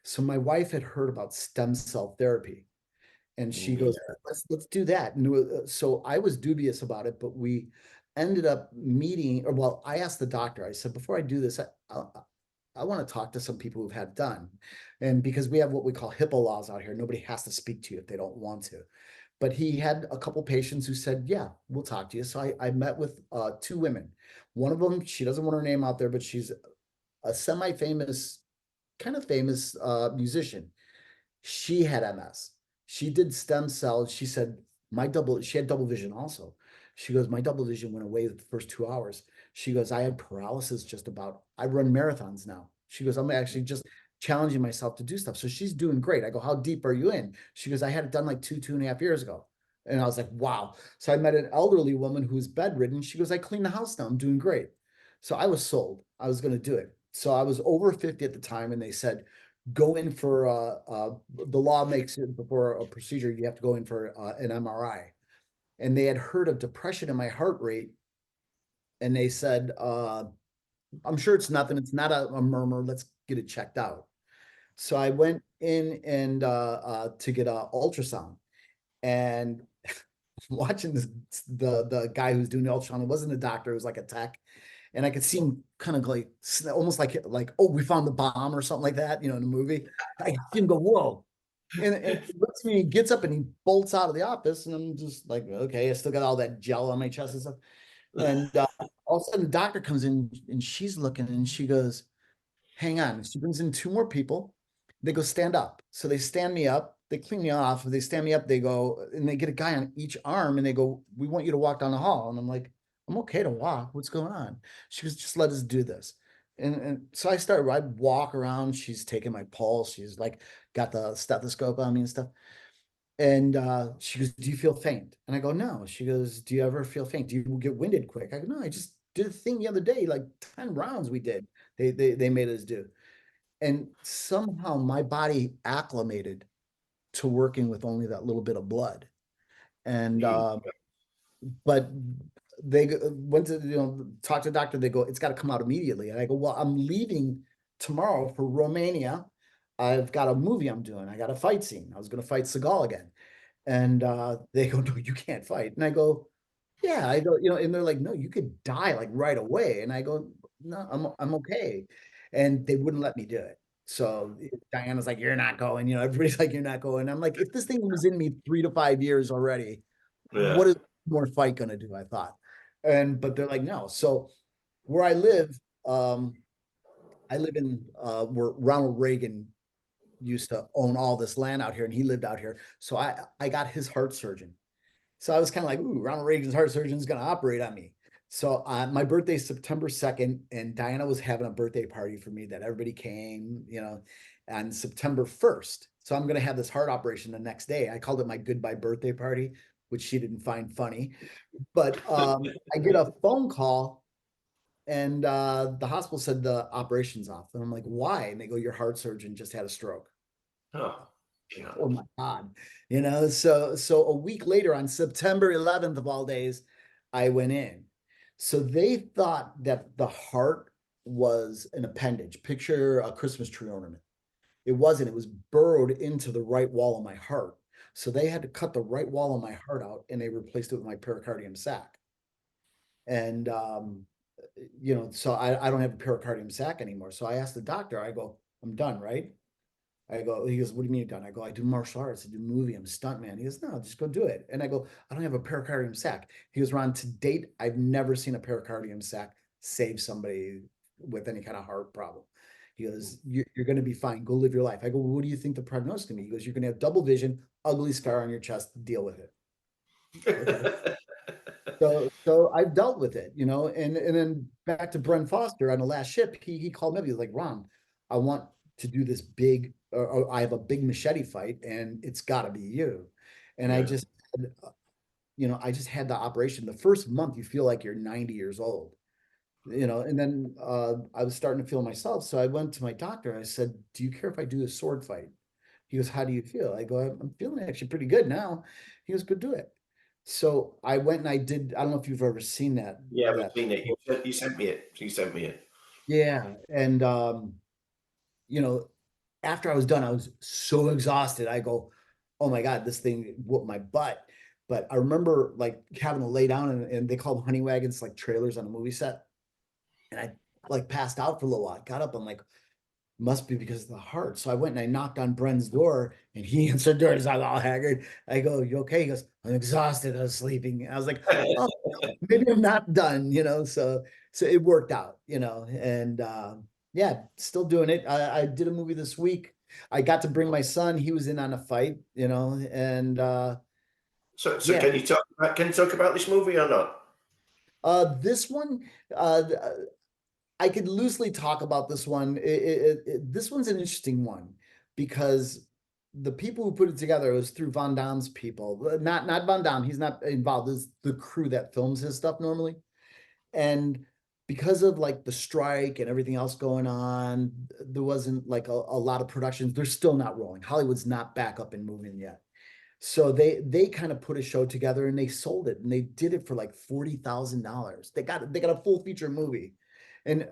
So my wife had heard about stem cell therapy, and she goes, let's do that. And so I was dubious about it, but we ended up meeting, or well, I asked the doctor, I said, before I do this, I want to talk to some people who've had it done. And because we have what we call HIPAA laws out here, nobody has to speak to you if they don't want to. But he had a couple patients who said, yeah, we'll talk to you. So I met with 2 women. One of them, she doesn't want her name out there, but she's a semi-famous, kind of famous musician. She had MS. She did stem cells. She said, she had double vision also. She goes, my double vision went away the first 2 hours. She goes, I had paralysis just about. I run marathons now. She goes, I'm actually just challenging myself to do stuff. So she's doing great. I go, how deep are you in? She goes, I had it done like 2.5 years ago. And I was like, wow. So I met an elderly woman who's bedridden. She goes, I clean the house now. I'm doing great. So I was sold. I was going to do it. So I was over 50 at the time, and they said, go in for, the law makes it before a procedure, you have to go in for an MRI. And they had heard of depression in my heart rate. And they said, I'm sure it's nothing. It's not a murmur. Let's get it checked out. So I went in and to get an ultrasound, and watching the guy who's doing the ultrasound, it wasn't a doctor, it was like a tech. And I could see him kind of like, almost like, oh, we found the bomb or something like that, you know, in the movie. I see him go, whoa. And he looks at me, he gets up and he bolts out of the office. And I'm just like, okay, I still got all that gel on my chest and stuff. And all of a sudden the doctor comes in, and she's looking, and she goes, hang on. She brings in 2 more people. They go, stand up. So they stand me up. They clean me off. They stand me up. They go, and they get a guy on each arm, and they go, we want you to walk down the hall. And I'm like, I'm okay to walk. What's going on? She goes, just let us do this. And so I walk around. She's taking my pulse. She's like, got the stethoscope on me and stuff. And she goes, do you feel faint? And I go, no. She goes, do you ever feel faint? Do you get winded quick? I go, no, I just did a thing the other day, like 10 rounds we did. They made us do. And somehow my body acclimated to working with only that little bit of blood. And but they went to, talk to the doctor. They go, it's got to come out immediately. And I go, well, I'm leaving tomorrow for Romania. I've got a movie I'm doing. I got a fight scene. I was going to fight Seagal again. And they go, no, you can't fight. And I go, yeah. I go, and they're like, no, you could die like right away. And I go, no, I'm okay. And they wouldn't let me do it. So Diana's like, you're not going. Everybody's like, you're not going. I'm like, if this thing was in me 3 to 5 years already, what is more fight going to do? I thought. But they're like, no. So where I live in where Ronald Reagan used to own all this land out here, and he lived out here. So I got his heart surgeon. So I was kind of like, ooh, Ronald Reagan's heart surgeon is going to operate on me. So my birthday is September 2nd, and Diana was having a birthday party for me that everybody came, on September 1st. So I'm going to have this heart operation the next day. I called it my goodbye birthday party, which she didn't find funny. But I get a phone call, and the hospital said the operation's off. And I'm like, why? And they go, your heart surgeon just had a stroke. Oh my God. So a week later, on September 11th of all days, I went in. So they thought that the heart was an appendage. Picture a Christmas tree ornament. It wasn't. It was burrowed into the right wall of my heart. So they had to cut the right wall of my heart out, and they replaced it with my pericardium sac. And so I don't have a pericardium sac anymore. So I asked the doctor, I go, I'm done, right? He goes, what do you mean you're done? I go, I do martial arts, I do movie, I'm a stunt man. He goes, no, just go do it. And I go, I don't have a pericardium sac. He goes, Ron, to date, I've never seen a pericardium sac save somebody with any kind of heart problem. He goes, you're going to be fine. Go live your life. I go, well, what do you think the prognosis is going to be? He goes, you're going to have double vision, ugly scar on your chest, deal with it. Okay. So I've dealt with it, and then back to Brent Foster on the last ship, he called me up. He was like, Ron, I want to do this big, or I have a big machete fight, and it's got to be you. And I just had the operation. The first month, you feel like you're 90 years old, and then I was starting to feel myself. So I went to my doctor. I said, do you care if I do a sword fight? He goes, how do you feel? I go, I'm feeling actually pretty good now. He goes, go do it. So I went and I did. I don't know if you've ever seen that. Yeah, I've seen it. You sent me it. Yeah. And, after I was done, I was so exhausted. I go, oh my God, this thing whooped my butt. But I remember like having to lay down, and they call them honey wagons, like trailers on a movie set. And I like passed out for a little while. I got up. I'm like, must be because of the heart. So I went and I knocked on Bren's door, and he answered the door. He's all haggard. I go, you okay? He goes, I'm exhausted. I was sleeping. I was like, oh, maybe I'm not done, so it worked out, and yeah, still doing it. I did a movie this week. I got to bring my son. He was in on a fight, and so yeah. Can you talk about this movie or not? This one, I could loosely talk about this one. This one's an interesting one because the people who put it together was through Van Damme's people. Not Van Damme. He's not involved. It's the crew that films his stuff normally. And because of like the strike and everything else going on, there wasn't like a lot of productions. They're still not rolling. Hollywood's not back up and moving yet. So they kind of put a show together, and they sold it, and they did it for like $40,000. They got a full feature movie. And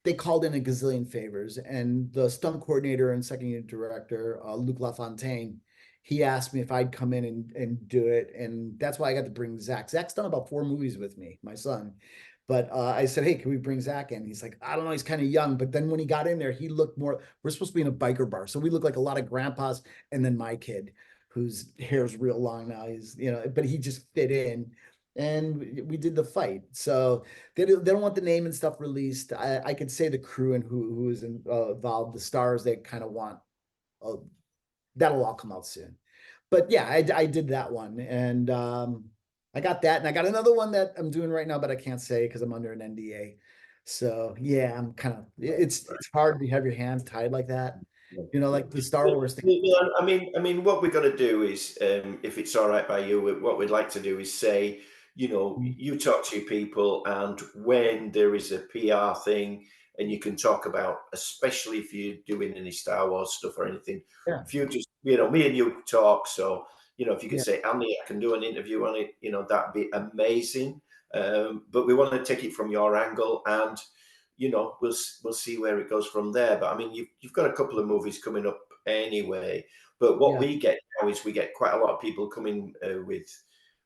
they called in a gazillion favors, and the stunt coordinator and second unit director, Luc LaFontaine, he asked me if I'd come in and do it. And that's why I got to bring Zach. Zach's done about 4 movies with me, my son. But I said, hey, can we bring Zach in? He's like, I don't know. He's kind of young. But then when he got in there, he looked more, we're supposed to be in a biker bar. So we look like a lot of grandpas. And then my kid, whose hair's real long now, but he just fit in. And we did the fight. So they don't want the name and stuff released. I could say the crew and who is involved, the stars, they kind of want, that'll all come out soon. But yeah, I did that one, and I got that, and I got another one that I'm doing right now, but I can't say because I'm under an NDA. So yeah, I'm kind of, it's hard to have your hands tied like that. Like the Star Wars thing. I mean, what we're going to do is, if it's all right by you, what we'd like to do is say, you talk to your people, and when there is a PR thing, and you can talk about, especially if you're doing any Star Wars stuff or anything. Yeah. If you just, me and you talk, so if you could Yeah. say, Andy, I can do an interview on it, that'd be amazing. But we want to take it from your angle, and we'll see where it goes from there. But I mean, you've got a couple of movies coming up anyway. But what we get now is we get quite a lot of people coming with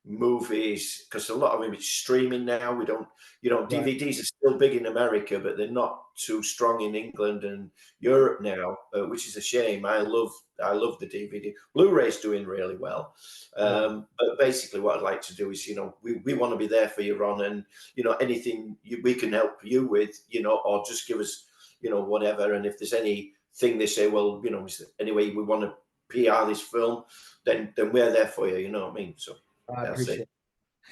movies, because a lot of it's streaming now. We don't, DVDs are still big in America, but they're not too strong in England and Europe now, which is a shame. I love the DVD. Blu-ray's doing really well. But basically what I'd like to do is, we want to be there for you, Ron, and, anything we can help you with, or just give us, whatever. And if there's anything they say, well, anyway, we want to PR this film, then we're there for you. You know what I mean? So I appreciate it.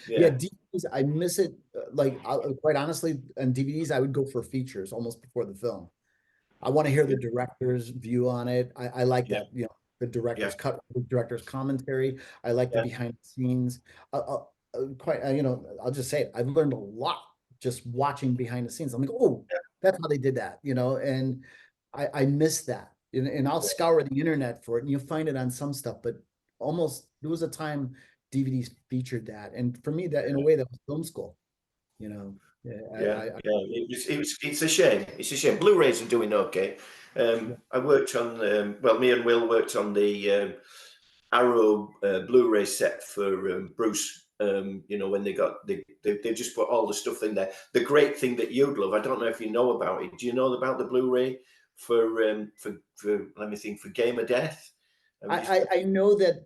Yeah. DVDs, I miss it. Quite honestly, on DVDs, I would go for features almost before the film. I want to hear the director's view on it. I like that, the director's cut, the director's commentary. I like the behind the scenes. I'll just say it. I've learned a lot just watching behind the scenes. I'm like, oh, that's how they did that, and I miss that. And I'll scour the internet for it, and you'll find it on some stuff, but there was a time DVDs featured that, and for me, that in a way that was film school, It's a shame. It's a shame. Blu-rays are doing okay. I worked on me and Will worked on the Arrow Blu-ray set for Bruce. When they just put all the stuff in there. The great thing that you'd love, I don't know if you know about it. Do you know about the Blu-ray for let me think, for Game of Death? I know that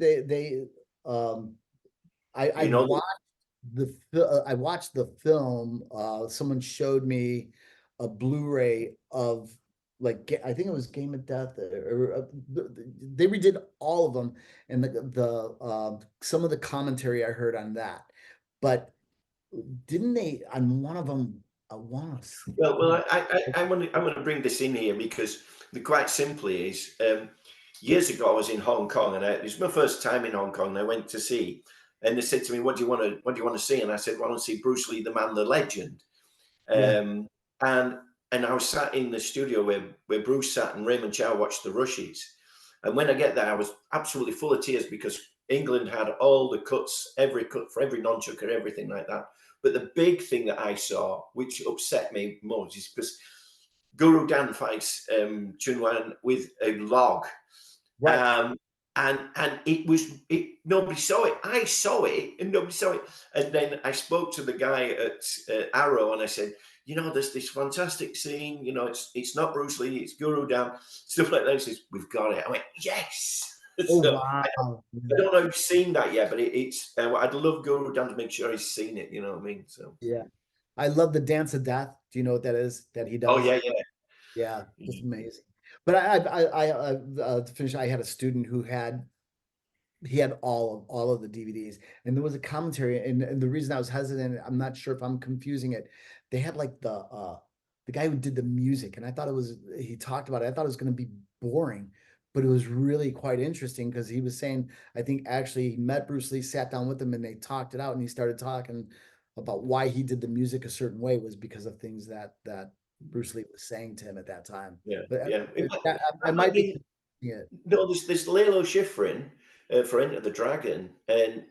I watched the film. Someone showed me a Blu-ray of, like, I think it was Game of Death, or they redid all of them, and the some of the commentary I heard on that, but didn't they on one of them? I want to see. Well, I'm going to bring this in here because quite simply is years ago I was in Hong Kong, and it was my first time in Hong Kong. And I went to see, and they said to me, "What do you want to see?" And I said, "Well, I want to see Bruce Lee, the man, the legend." And I was sat in the studio where Bruce sat and Raymond Chow watched the rushes. And when I get there, I was absolutely full of tears because England had all the cuts, every cut for every nunchucker, everything like that. But the big thing that I saw, which upset me most, is because Guru Dan fights Chun Wan with a log. Right. And nobody saw it. I saw it and nobody saw it. And then I spoke to the guy at Arrow and I said, there's this fantastic scene, it's not Bruce Lee, it's Guru Dan, stuff like that. He says, "We've got it." I went, "Yes." Oh, So wow. I don't know if you've seen that yet, but it's I'd love Guru Dan to make sure he's seen it, you know what I mean? So yeah. I love the Dance of Death. Do you know what that is? That he does? Oh, yeah. Yeah, it's amazing. But I to finish, I had a student who had all of the DVDs, and there was a commentary, and the reason I was hesitant, I'm not sure if I'm confusing it. They had like the guy who did the music, and I thought he talked about it. I thought it was going to be boring, but it was really quite interesting because he was saying, I think actually he met Bruce Lee, sat down with him, and they talked it out, and he started talking about why he did the music a certain way was because of things that Bruce Lee was saying to him at that time. Yeah, But yeah. I might be. Yeah. No, there's Lalo Schifrin for Enter the Dragon, and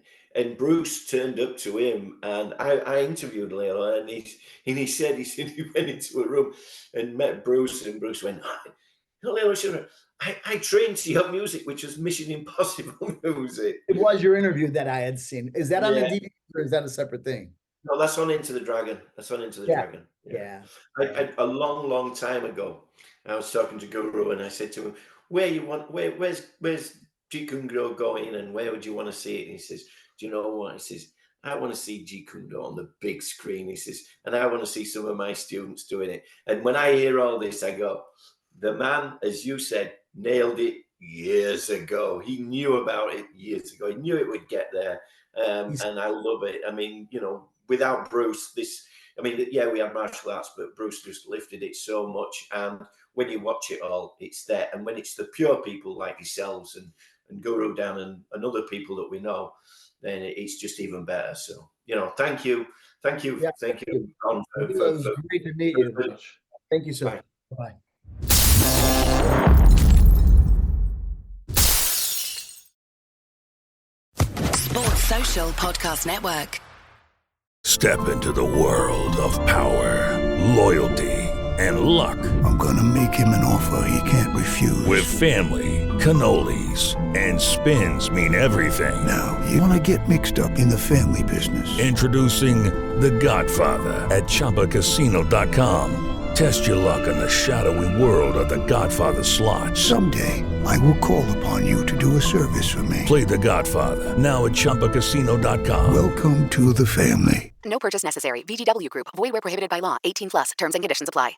Bruce turned up to him, and I interviewed Lalo, and he said he went into a room and met Bruce, and Bruce went, "Lalo Schifrin, I trained to your music, which was Mission Impossible music." It was your interview that I had seen. Is that on the DVD or is that a separate thing? No, that's on Into the Dragon. That's on Into the Dragon. Yeah. A long time ago, I was talking to Guru, and I said to him, where's Jeet Kune Do going, and where would you want to see it? And he says, "Do you know what?" He says, "I want to see Jeet Kune Do on the big screen." He says, "And I want to see some of my students doing it." And when I hear all this, I go, the man, as you said, nailed it years ago. He knew about it years ago. He knew it would get there. And I love it. I mean, without Bruce, we had martial arts, but Bruce just lifted it so much. And when you watch it all, it's there. And when it's the pure people like yourselves and Guru Dan and other people that we know, then it's just even better. So, thank you. Yeah. Thank you. Ron, It was great to meet you. Thank you, sir. Bye. Bye. Sports Social Podcast Network. Step into the world of power, loyalty, and luck. I'm gonna make him an offer he can't refuse. With family, cannolis, and spins mean everything. Now, you wanna get mixed up in the family business. Introducing The Godfather at ChumbaCasino.com. Test your luck in the shadowy world of The Godfather slot. Someday, I will call upon you to do a service for me. Play The Godfather now at ChumbaCasino.com. Welcome to the family. No purchase necessary. VGW Group. Void where prohibited by law. 18+. Terms and conditions apply.